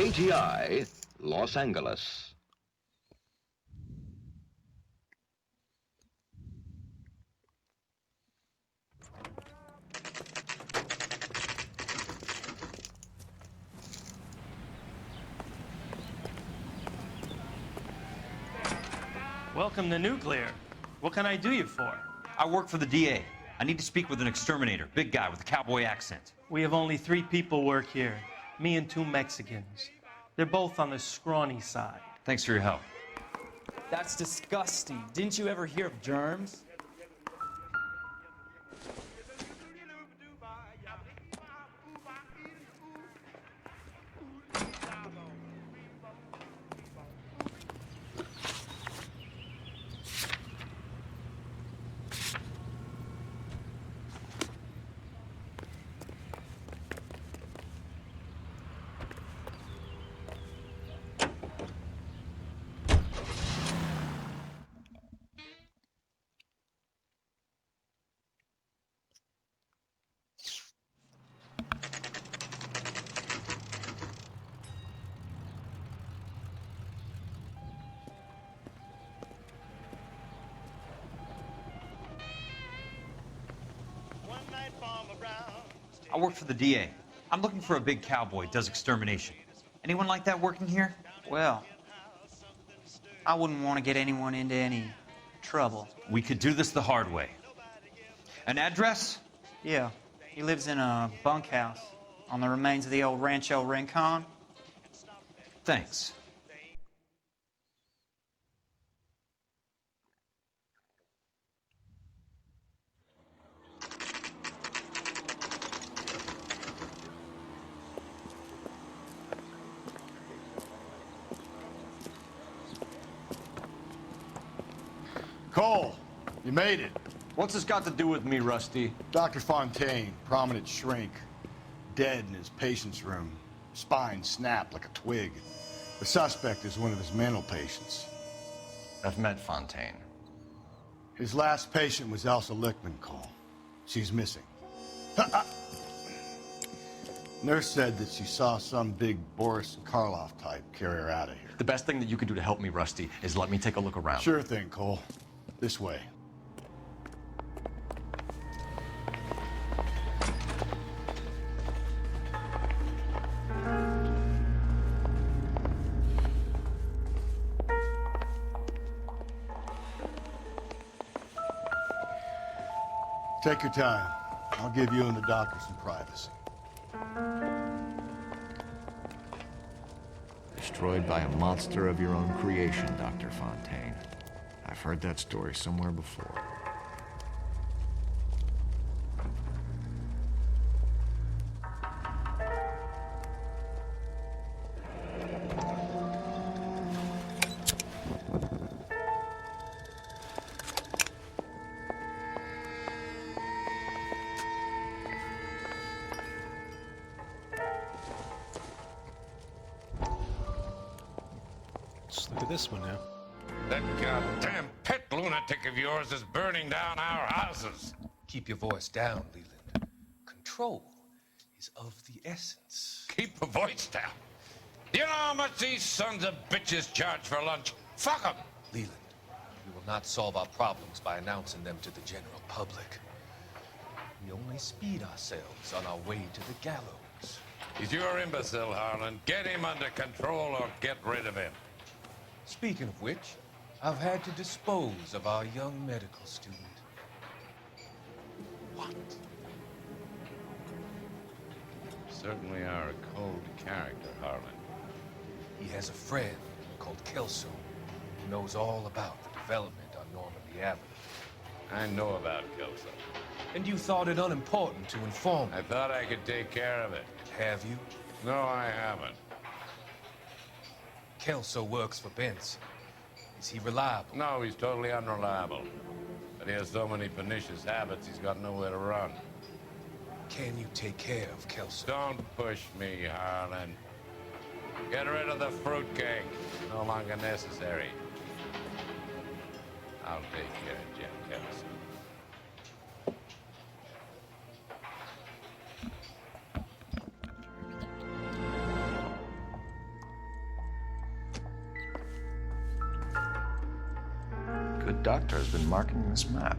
KGI, Los Angeles. Welcome to Nuclear. What can I do you for? I work for the DA. I need to speak with an exterminator, big guy with a cowboy accent. We have only 3 people work here. Me and 2 Mexicans. They're both on the scrawny side. Thanks for your help. That's disgusting. Didn't you ever hear of germs? I work for the DA. I'm looking for a big cowboy who does extermination. Anyone like that working here? Well, I wouldn't want to get anyone into any trouble. We could do this the hard way. An address? Yeah, he lives in a bunkhouse on the remains of the old Rancho Rincon. Thanks. Cole, you made it. What's this got to do with me, Rusty? Dr. Fontaine, prominent shrink, dead in his patient's room. Spine snapped like a twig. The suspect is one of his mental patients. I've met Fontaine. His last patient was Elsa Lichtman, Cole. She's missing. Nurse said that she saw some big Boris Karloff type carry her out of here. The best thing that you can do to help me, Rusty, is let me take a look around. Sure thing, Cole. This way. Take your time. I'll give you and the doctor some privacy. Destroyed by a monster of your own creation, Dr. Fontaine. I've heard that story somewhere before. Let's look at this one now. That goddamn pet lunatic of yours is burning down our houses. Keep your voice down, Leland. Control is of the essence. Keep the voice down. Do you know how much these sons of bitches charge for lunch? Fuck them. Leland, we will not solve our problems by announcing them to the general public. We only speed ourselves on our way to the gallows. He's your imbecile, Harlan. Get him under control or get rid of him. Speaking of which, I've had to dispose of our young medical student. What? Certainly are a cold character, Harlan. He has a friend called Kelso who knows all about the development on Normandy Avenue. I know about Kelso. And you thought it unimportant to inform me. I thought I could take care of it. Have you? No, I haven't. Kelso works for Benson. Is he reliable? No, he's totally unreliable. But he has so many pernicious habits, he's got nowhere to run. Can you take care of Kelso? Don't push me, Harlan. Get rid of the fruitcake. No longer necessary. I'll take care of Jim Kelso. doctor has been marking this map.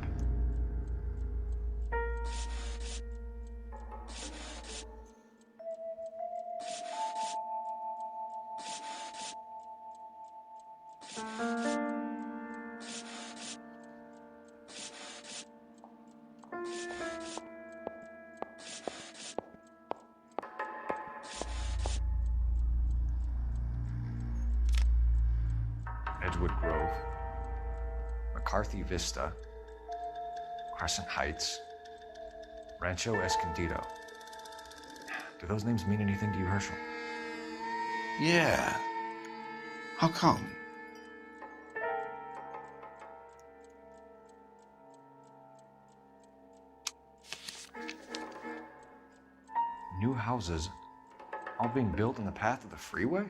Edgewood Grove, McCarthy Vista, Crescent Heights, Rancho Escondido. Do those names mean anything to you, Herschel? Yeah. How come? New houses all being built in the path of the freeway?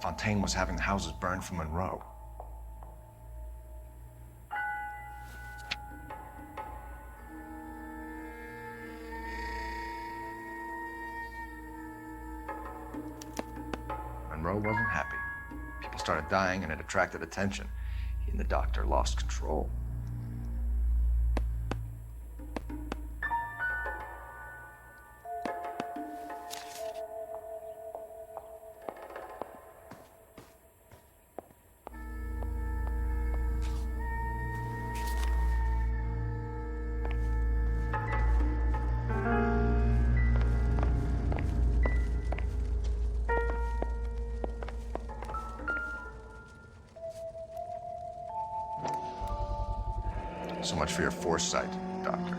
Fontaine was having the houses burned for Monroe. Monroe wasn't happy. People started dying and it attracted attention. He and the doctor lost control. So much for your foresight, Doctor.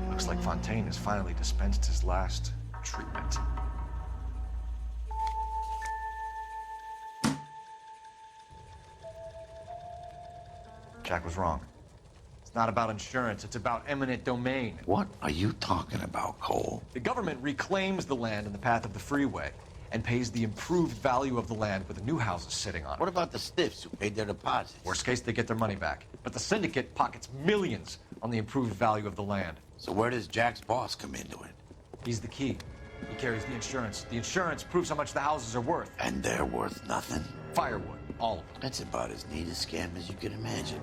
Looks like Fontaine has finally dispensed his last treatment. Jack was wrong. It's not about insurance, it's about eminent domain. What are you talking about, Cole? The government reclaims the land in the path of the freeway and pays the improved value of the land with the new houses sitting on it. What about the stiffs who paid their deposits? Worst case, they get their money back. But the syndicate pockets millions on the improved value of the land. So where does Jack's boss come into it? He's the key. He carries the insurance. The insurance proves how much the houses are worth. And they're worth nothing? Firewood, all of them. That's about as neat a scam as you can imagine.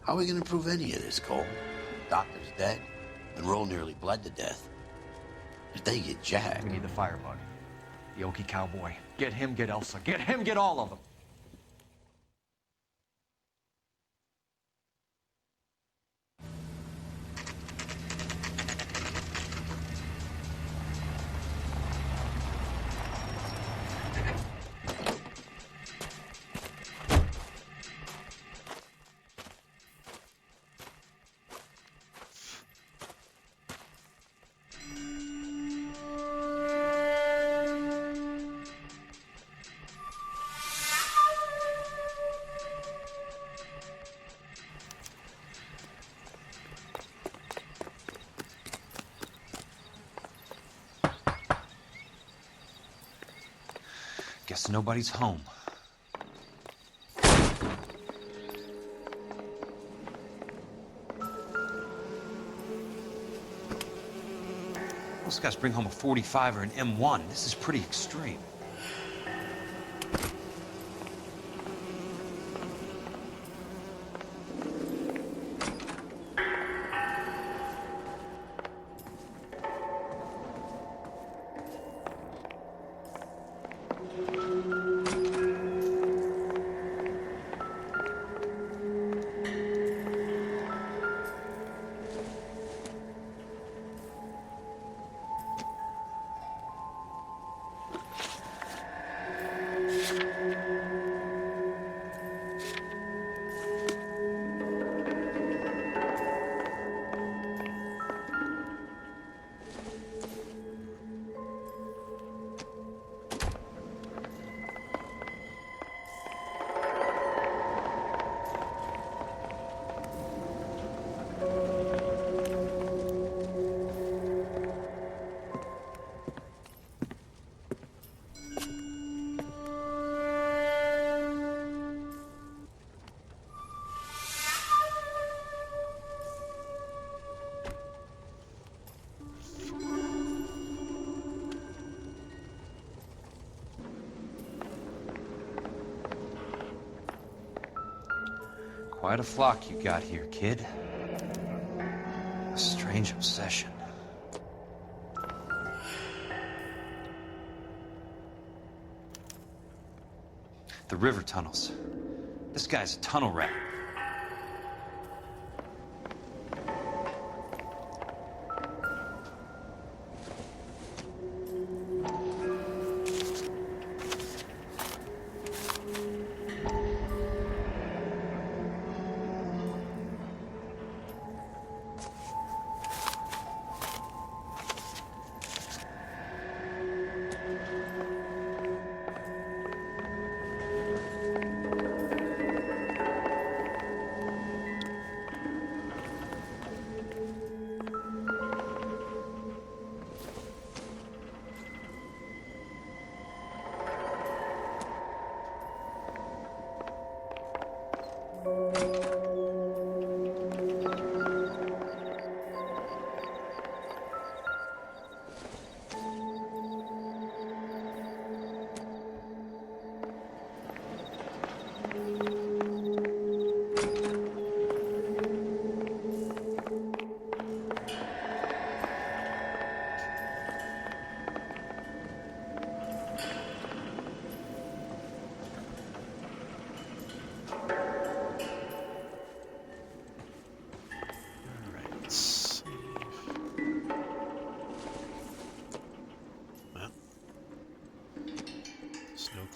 How are we going to prove any of this, Cole? Doctor's dead. Monroe nearly bled to death. If they get Jack... We need the firebug. The Okie cowboy. Get him, get Elsa. Get him, get all of them. Guess nobody's home. Most guys bring home a 45 or an M1. This is pretty extreme. Quite a flock you got here, kid. A strange obsession. The river tunnels. This guy's a tunnel rat.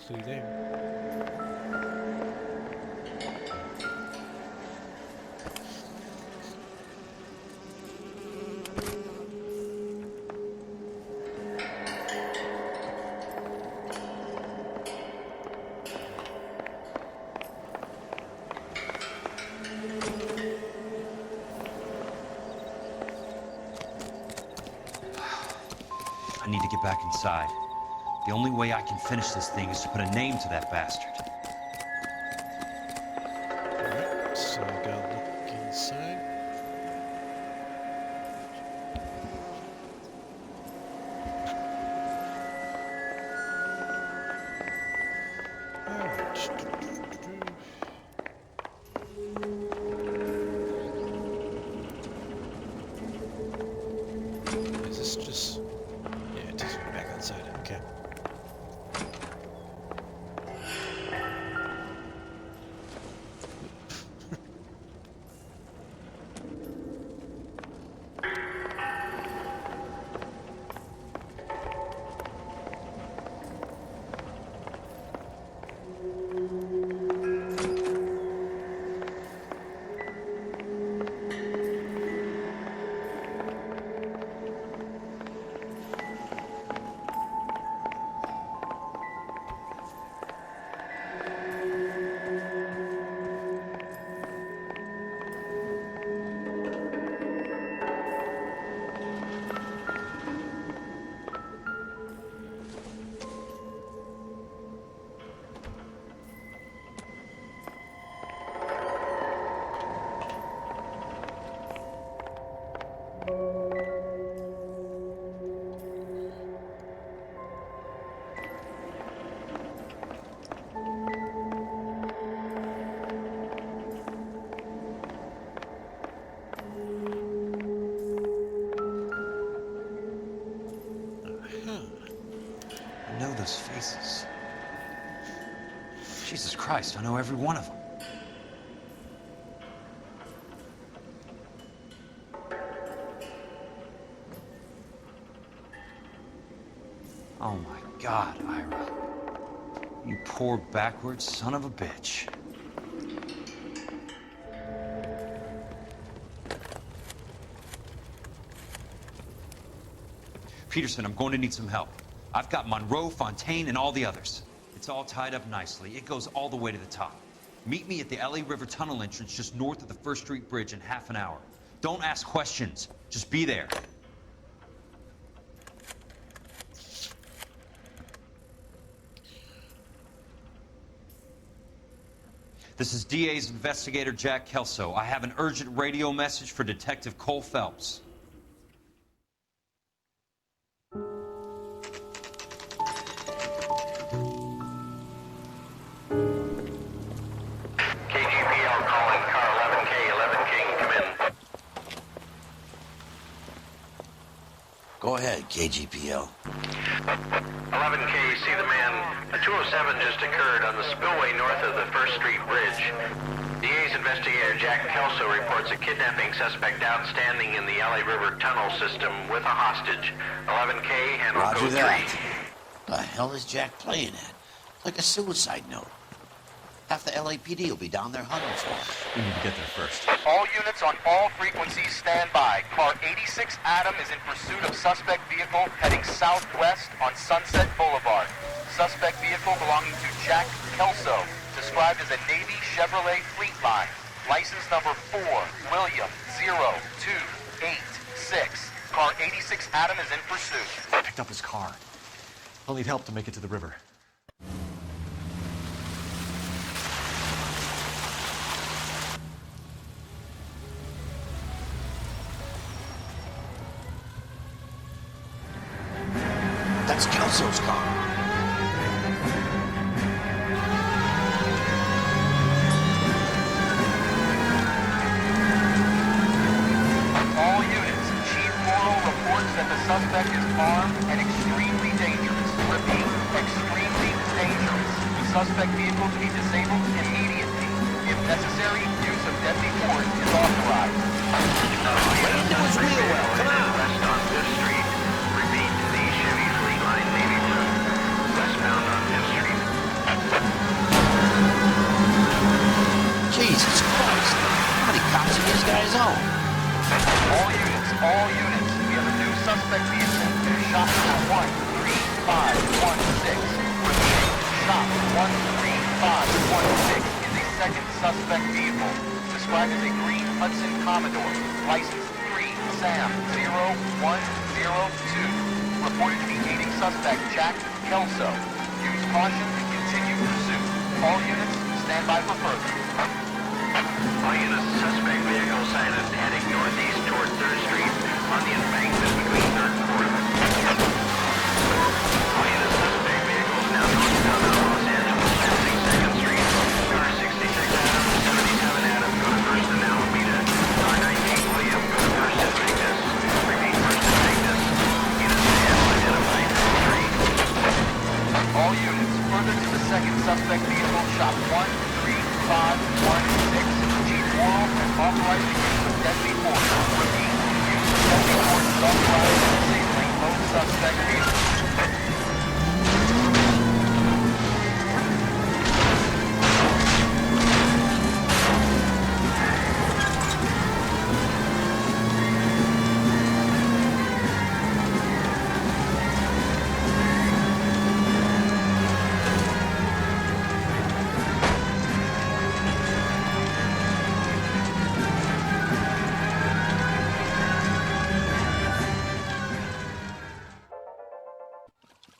Clue there. I need to get back inside. The only way I can finish this thing is to put a name to that bastard. Alright, so I gotta look inside. Is this just... Yeah, it takes me back outside. Okay. those faces. Jesus Christ, I know every one of them. Oh my God, Ira. You poor backwards son of a bitch. Peterson, I'm going to need some help. I've got Monroe, Fontaine, and all the others. It's all tied up nicely. It goes all the way to the top. Meet me at the LA River Tunnel entrance just north of the First Street Bridge in half an hour. Don't ask questions. Just be there. This is DA's investigator Jack Kelso. I have an urgent radio message for Detective Cole Phelps. KGPL calling car 11K, 11 King, come in. Go ahead, KGPL. 11K, see the man. A 207 just occurred on the spillway north of the First Street Bridge. DA's investigator Jack Kelso reports a kidnapping suspect outstanding in the LA River tunnel system with a hostage. 11K, handle Roger code 3. that. The hell is Jack playing at? Like a suicide note. Half the LAPD will be down there hunting for him. We need to get there first. All units on all frequencies stand by. Car 86 Adam is in pursuit of suspect vehicle heading southwest on Sunset Boulevard. Suspect vehicle belonging to Jack Kelso, described as a Navy Chevrolet Fleetline. License number 4, William 0286. Car 86 Adam is in pursuit. I picked up his car. I'll need help to make it to the river. That's Kelso's car. All units, Chief Morrow reports that the suspect is armed and extremely dangerous. Repeat, extremely dangerous. Suspect vehicle to be disabled immediately. If necessary, use of deadly force is authorized. What do you do his wheel well? Come on! West on Fifth Street. Repeat, the Chevy Fleetline Navy Blue. Westbound on Fifth Street. Jesus Christ! How many cops are these guys on? All units, we have a new suspect vehicle. Shop 13516. Repeat, shop 13516 is a second suspect vehicle, described as a green Hudson Commodore, license 3 Sam 0102. Reported to be aiding suspect Jack Kelso. Use caution and continue pursuit. All units, stand by for further. All units, suspect vehicle sighted heading northeast toward 3rd Street on the embankment between 3rd and 4th. All units, suspect vehicles now northbound on Los Angeles, passing 2nd Street. Car 66 Adam, 77 Adam, go to 1st and Alameda. Car 19 William, go to 1st and Magnus. Repeat, 1st and Magnus. Units have identified 3. All units, further to the second suspect vehicle, shop 13516. Chief Morrow has authorized the use of deadly force. Repeat, use of deadly force is authorized in disabling both suspect vehicles.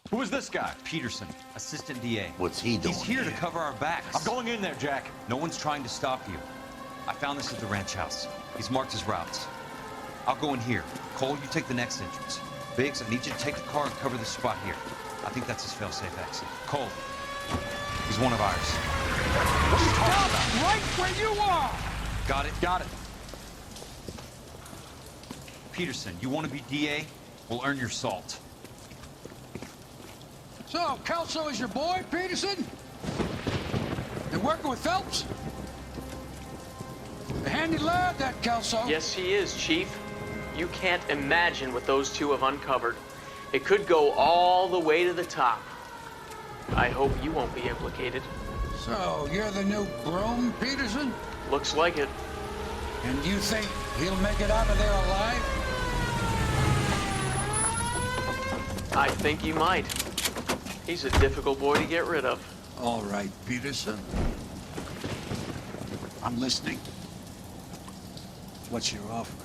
Who is this guy? Peterson, assistant DA. What's he doing He's here to cover our backs. I'm going in there, Jack. No one's trying to stop you. I found this at the ranch house. He's marked his routes. I'll go in here. Cole, you take the next entrance. Biggs, I need you to take the car and cover this spot here. I think that's his fail-safe exit. Cole, he's one of ours. What are you talking about? Right where you are! Got it? Got it. Peterson, you want to be DA? We'll earn your salt. So, Kelso is your boy, Peterson? Been working with Phelps? A handy lad, that Kelso. Yes, he is, Chief. You can't imagine what those two have uncovered. It could go all the way to the top. I hope you won't be implicated. So, you're the new groom, Peterson? Looks like it. And you think he'll make it out of there alive? I think he might. He's a difficult boy to get rid of. All right, Peterson. I'm listening. What's your offer?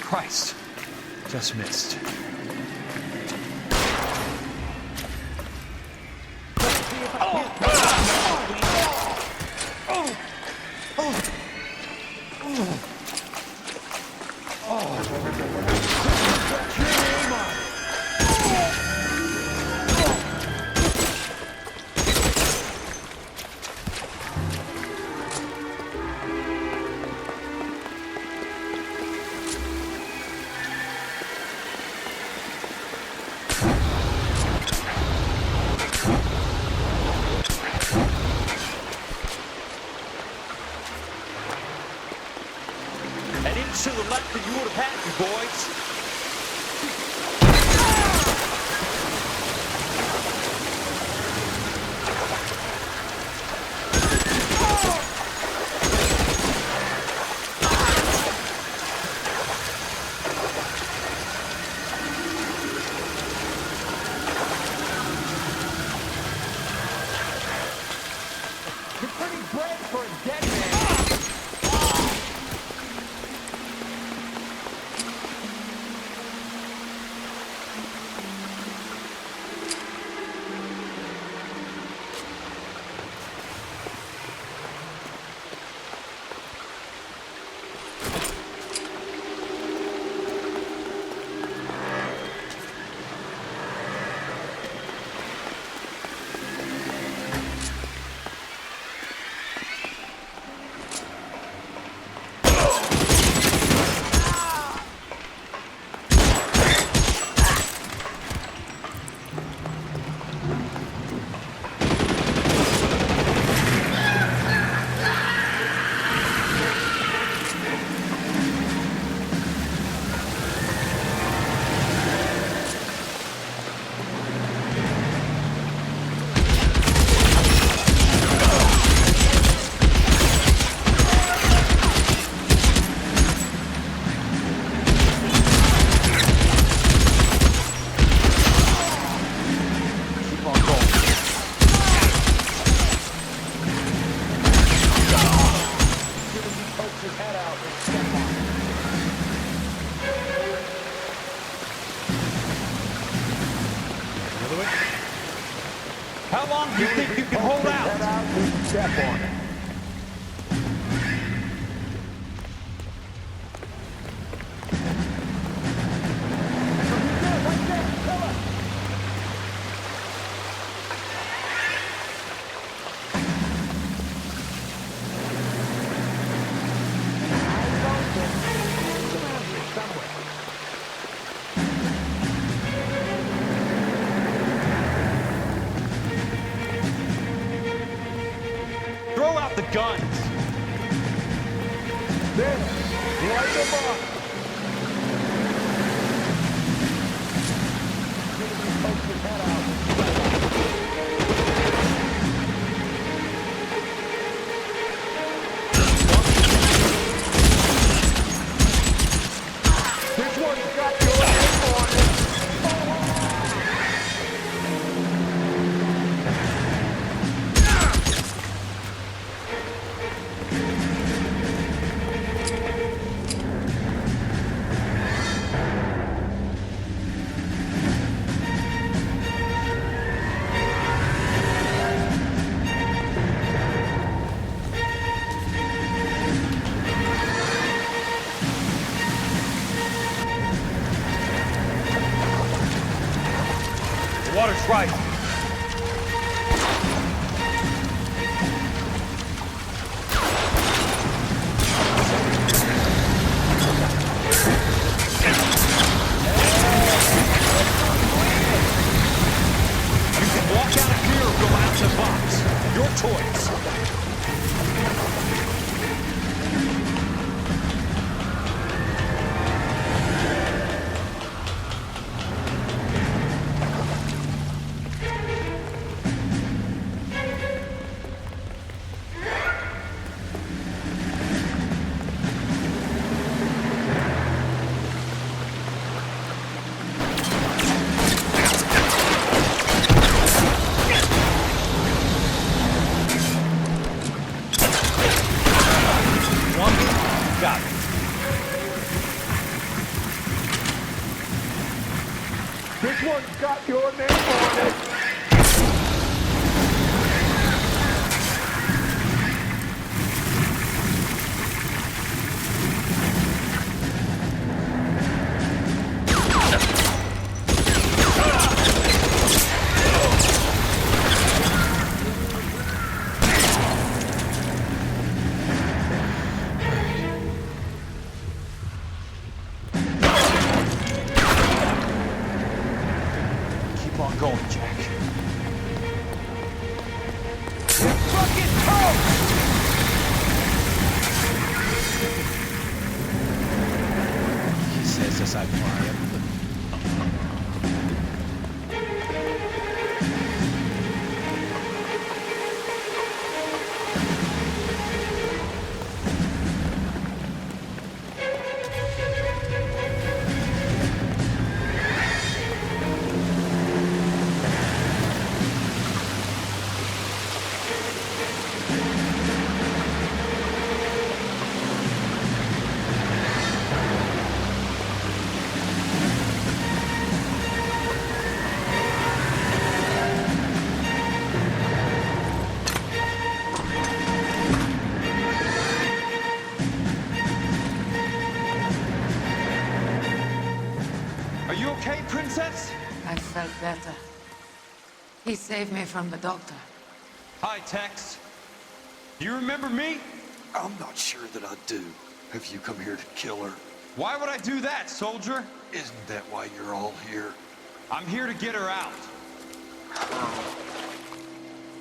Christ. Just missed. An inch to the left and you would have had me, boys. You're pretty brave for a dead man. How long do you think you can hold out? Step on it. Throw out the guns. There, light them up. Poke his head out. This one's got your name on it. Christ! You can walk out of here or go out the box. Your choice. Got it. This one's got your name on it. Keep on going, Jack. He says as I fly up the... Are you okay, Princess? I felt better. He saved me from the doctor. Hi, Tex. Do you remember me? I'm not sure that I do. Have you come here to kill her? Why would I do that, soldier? Isn't that why you're all here? I'm here to get her out.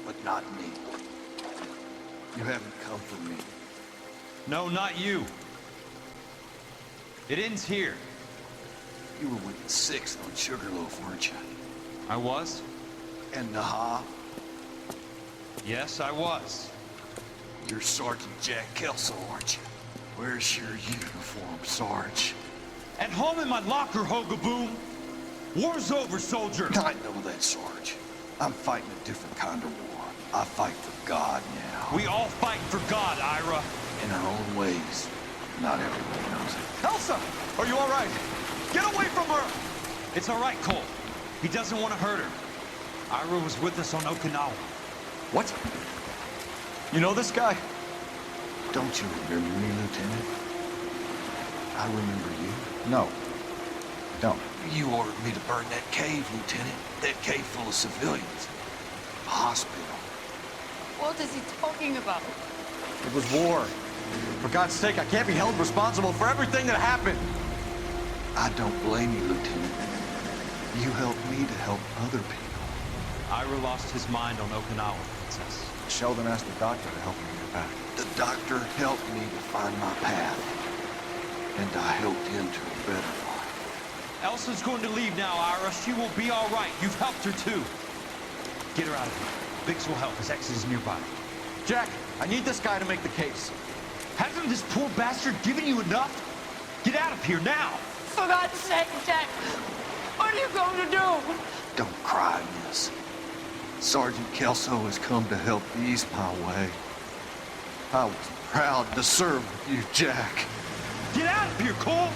But not me. You haven't come for me. No, not you. It ends here. You were with the 6th on Sugarloaf, weren't you? I was? And Naha? Yes, I was. You're Sergeant Jack Kelso, aren't you? Where's your uniform, Sarge? At home in my locker, Hogaboom. War's over, soldier. I know that, Sarge. I'm fighting a different kind of war. I fight for God now. We all fight for God, Ira. In our own ways. Not everyone knows it. Elsa! Are you all right? Get away from her! It's all right, Cole. He doesn't want to hurt her. Ira was with us on Okinawa. What? You know this guy? Don't you remember me, Lieutenant? I remember you. No. Don't. You ordered me to burn that cave, Lieutenant. That cave full of civilians. A hospital. What is he talking about? It was war. For God's sake, I can't be held responsible for everything that happened. I don't blame you, Lieutenant. You helped me to help other people. Ira lost his mind on Okinawa, Princess. Sheldon asked the doctor to help me get back. The doctor helped me to find my path. And I helped him to a better life. Elsa's going to leave now, Ira. She will be all right. You've helped her, too. Get her out of here. Biggs will help. His exit is nearby. Jack, I need this guy to make the case. Hasn't this poor bastard given you enough? Get out of here now! For God's sake, Jack! What are you going to do? Don't cry, miss. Sergeant Kelso has come to help ease my way. I was proud to serve with you, Jack. Get out of here, Cole!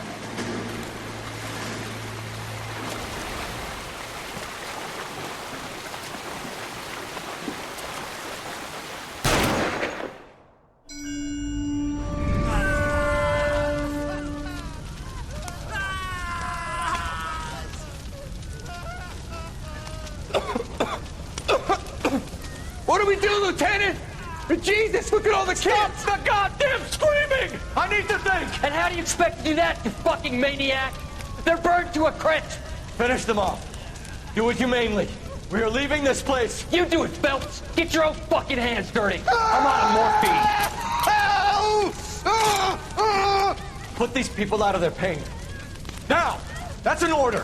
do, Lieutenant? Jesus, look at all the kids! Stop the goddamn screaming! I need to think! And how do you expect to do that, you fucking maniac? They're burned to a crisp! Finish them off. Do it humanely. We are leaving this place. You do it, Phelps! Get your own fucking hands dirty! I'm out of morphine! Put these people out of their pain. Now! That's an order!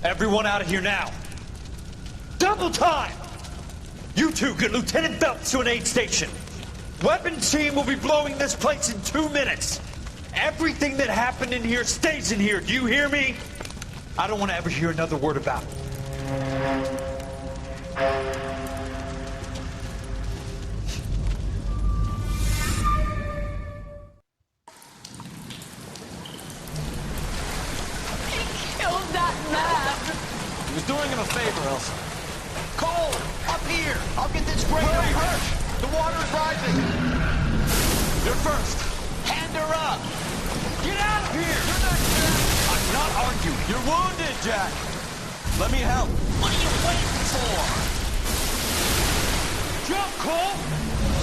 Everyone out of here now! Double time! You two get Lieutenant Phelps to an aid station. Weapons team will be blowing this place in 2 minutes. Everything that happened in here stays in here. Do you hear me? I don't want to ever hear another word about it. Killed that man! He was doing him a favor, Elsa. Cole, up here. I'll get this grader. Hurry! The water is rising. You're first. Hand her up. Get out of here! You're not Jack! I'm not arguing. You're wounded, Jack. Let me help. What are you waiting for? Jump, Cole!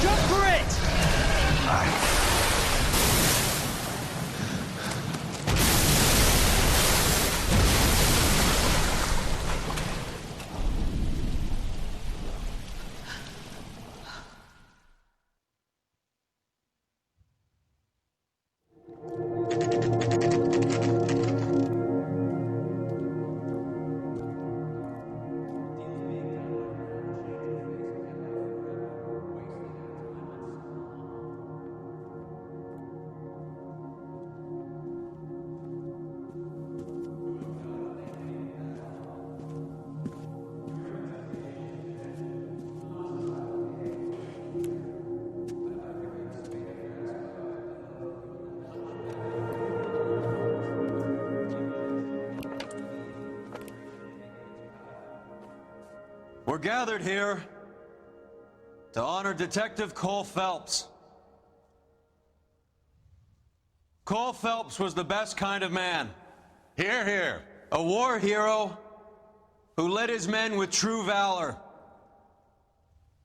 Jump for it! We're gathered here to honor Detective Cole Phelps. Cole Phelps was the best kind of man. Hear, hear. A war hero who led his men with true valor.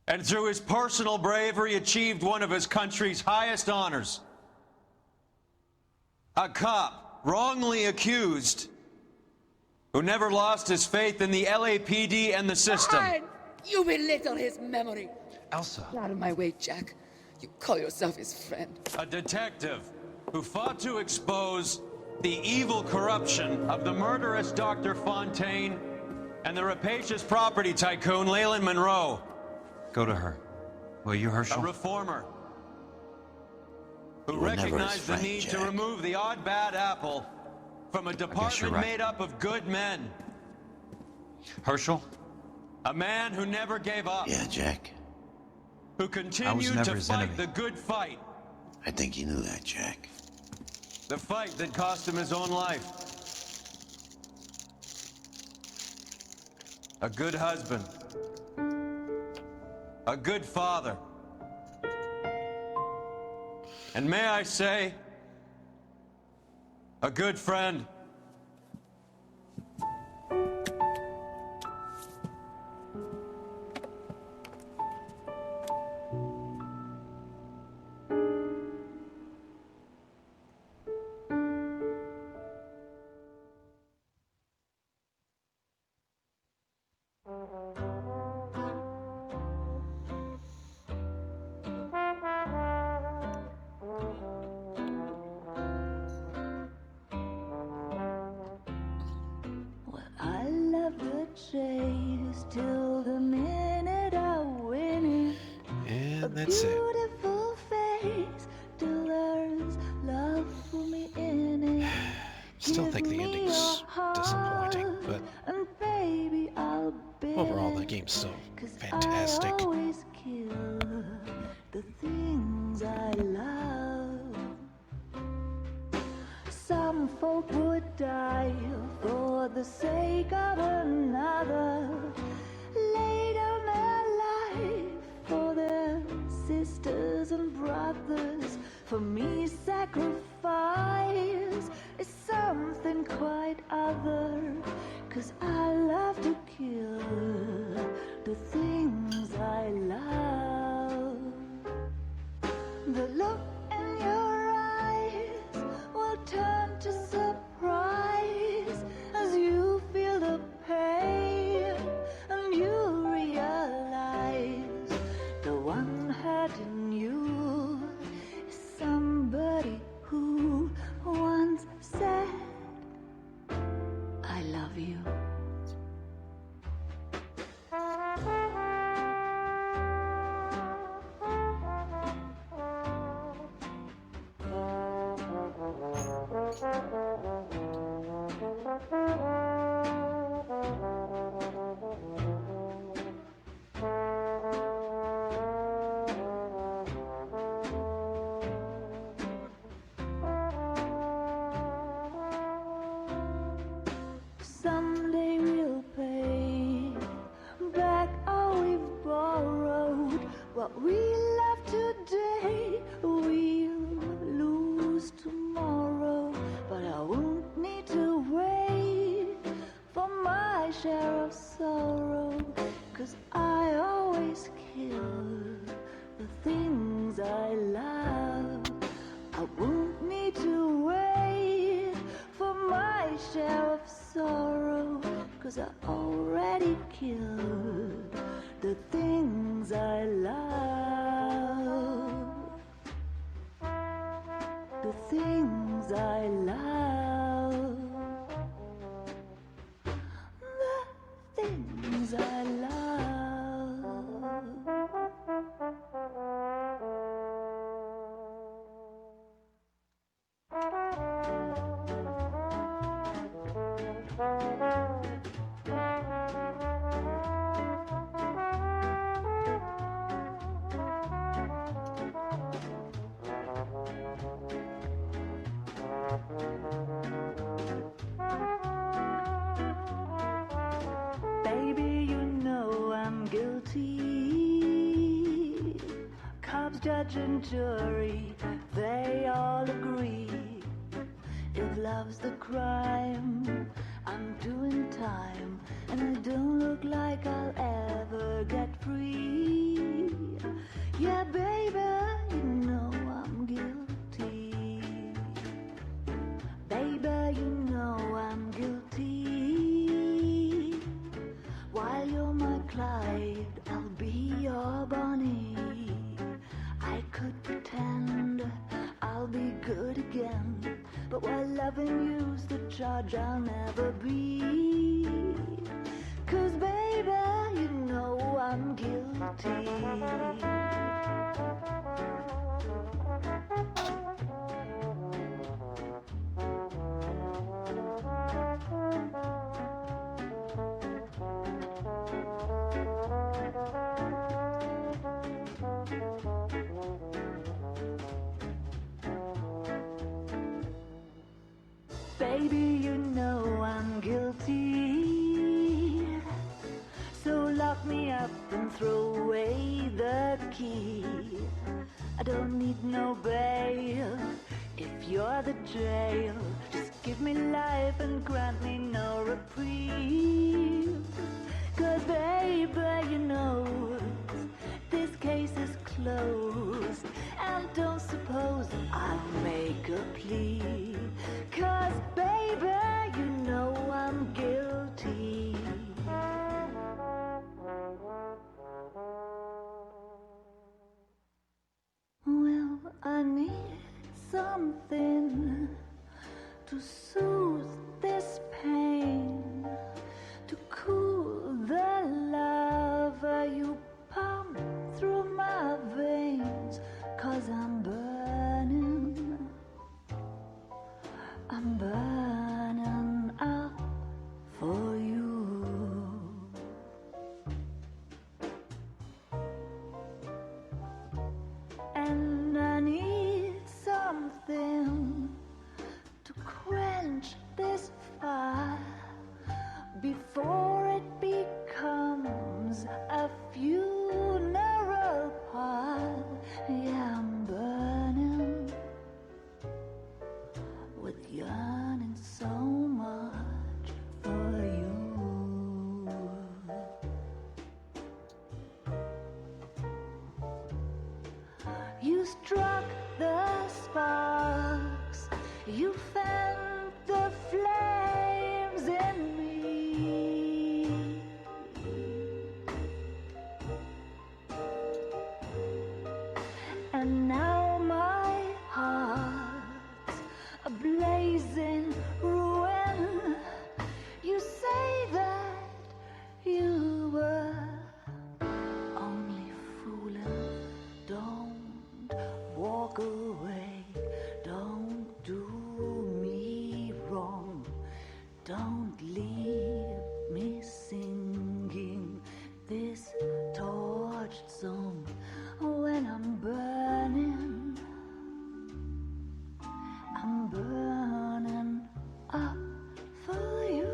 And through his personal bravery achieved one of his country's highest honors. A cop wrongly accused who never lost his faith in the LAPD and the system. Fine. You belittle his memory. Elsa. Get out of my way, Jack. You call yourself his friend. A detective who fought to expose the evil corruption of the murderous Dr. Fontaine and the rapacious property tycoon Leyland Monroe. Go to her. Will you, Herschel? A reformer who You were never his recognized the friend, need to Jack. remove the odd bad apple from a department right. made up of good men. Herschel? A man who never gave up. Yeah, Jack. Who continued never to his fight enemy. the good fight. I think you knew that, Jack. The fight that cost him his own life. A good husband. A good father. And may I say, a good friend. I love the chase till the minute I win it. And that's it. Beautiful face delivers love for me in it. Still think the ending's disappointing, but And baby, I'll bet, overall the game's still fantastic. I always kill the things I love. Some folk would die for the sake of another. For me, sacrifice is something quite other. 'Cause I love to kill the things I love. The look in your eyes will turn to surprise as you feel the pain and you realize the one hurting you is somebody who once said, I love you. Someday we'll pay back all we've borrowed. What we love today, we'll lose tomorrow. But I won't need to wait for my share of sorrow. 'Cause I always kill the things I love. I won't need to wait for my share of sorrow. 'Cause I already killed the things I love. The things I love. The things I love. Baby, you know I'm guilty. Cops, judge, and jury, they all agree. If love's the crime, I'm doing time, and I don't look like I'll ever get free. Yeah, baby, you know I'm guilty. Baby, you know I'm guilty. While you're my Clyde, I'll be your Bonnie. I could pretend I'll be good again, but while loving you's the charge I'll never be. 'Cause baby, you know I'm guilty. Baby, you know I'm guilty. So lock me up and throw away the key. I don't need no bail if you're the jail. Just give me life and grant me no reprieve. 'Cause baby, you know this case is closed. And don't suppose I'll make a plea. 'Cause baby, you know I'm guilty. Well, I need something to soothe this pain, to cool the lava you pump through my veins. 'Cause I'm burning up for you. And I need something to quench this fire before it becomes a funeral pyre. Yeah, I'm burning walk away. Don't do me wrong. Don't leave me singing this torched song when I'm burning. I'm burning up for you.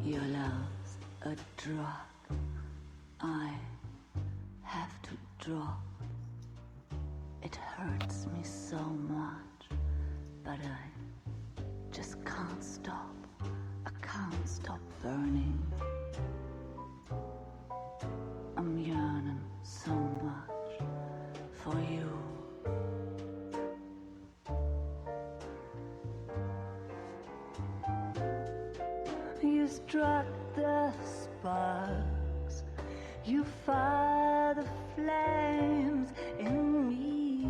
Your love's a drug I have to drop. It hurts me so much, but I just can't stop. I can't stop burning. I'm yearning so much for you. You struck the sparks, you fire the flames in me.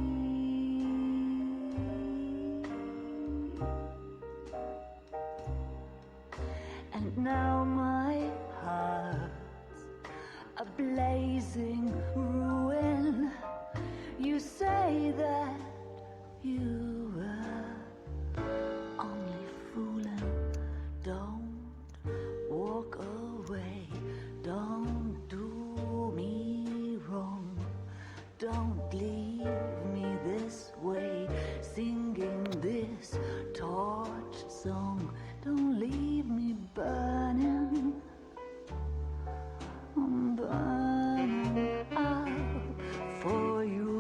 And now my heart's a blazing ruin. You say that you were only fooling. Don't walk away, don't do me wrong. Don't leave me this way, singing this torched song. Don't leave me burning. I'm burning up for you.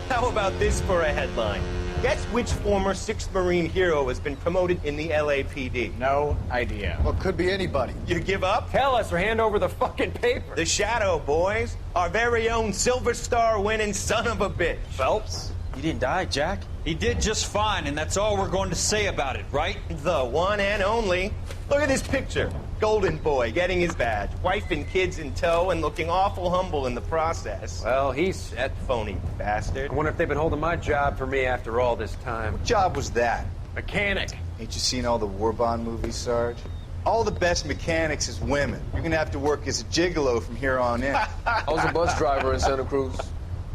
How about this for a headline? Guess which former 6th Marine hero has been promoted in the LAPD? No idea. Well, could be anybody. You give up? Tell us or hand over the fucking paper. The Shadow, boys. Our very own Silver Star winning son of a bitch. Phelps? He didn't die, Jack. He did just fine, and that's all we're going to say about it, right? The one and only. Look at this picture. Golden boy getting his badge, wife and kids in tow, and looking awful humble in the process. Well, he's that phony bastard. I wonder if they've been holding my job for me after all this time. What job was that? Mechanic. Ain't you seen all the war bond movies, Sarge? All the best mechanics is women. You're gonna have to work as a gigolo from here on in. I was a bus driver in Santa Cruz.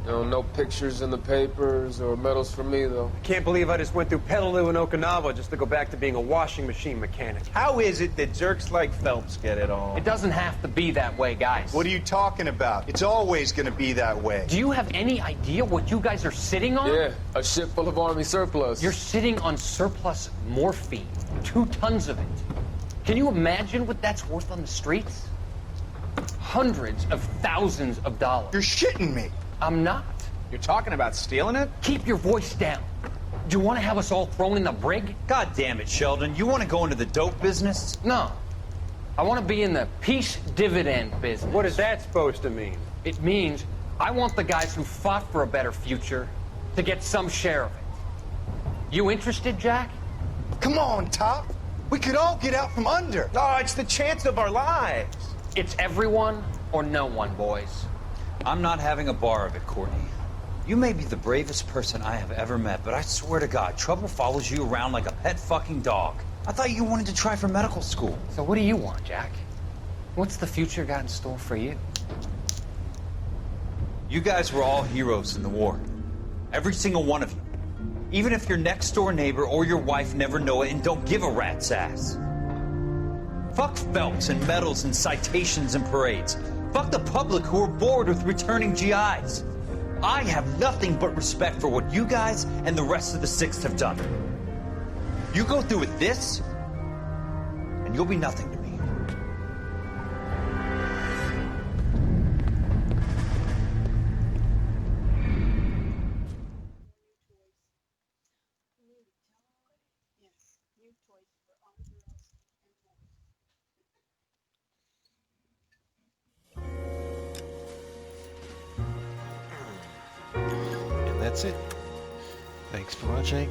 You know, no pictures in the papers or medals for me, though. I can't believe I just went through Petaloo and Okinawa just to go back to being a washing machine mechanic. How is it that jerks like Phelps get it all? It doesn't have to be that way, guys. What are you talking about? It's always gonna be that way. Do you have any idea what you guys are sitting on? Yeah, a ship full of Army surplus. You're sitting on surplus morphine. 2 tons of it. Can you imagine what that's worth on the streets? Hundreds of thousands of dollars. You're shitting me. I'm not. You're talking about stealing it? Keep your voice down. Do you want to have us all thrown in the brig? God damn it, Sheldon. You want to go into the dope business? No. I want to be in the peace dividend business. What is that supposed to mean? It means I want the guys who fought for a better future to get some share of it. You interested, Jack? Come on, Top. We could all get out from under. Oh, it's the chance of our lives. It's everyone or no one, boys. I'm not having a bar of it, Courtney. You may be the bravest person I have ever met, but I swear to God, trouble follows you around like a pet fucking dog. I thought you wanted to try for medical school. So what do you want, Jack? What's the future got in store for you? You guys were all heroes in the war. Every single one of you. Even if your next door neighbor or your wife never know it and don't give a rat's ass. Fuck Phelps and medals and citations and parades. Fuck the public who are bored with returning GIs. I have nothing but respect for what you guys and the rest of the 6th have done. You go through with this, and you'll be nothing to me. And that's it. Thanks for watching.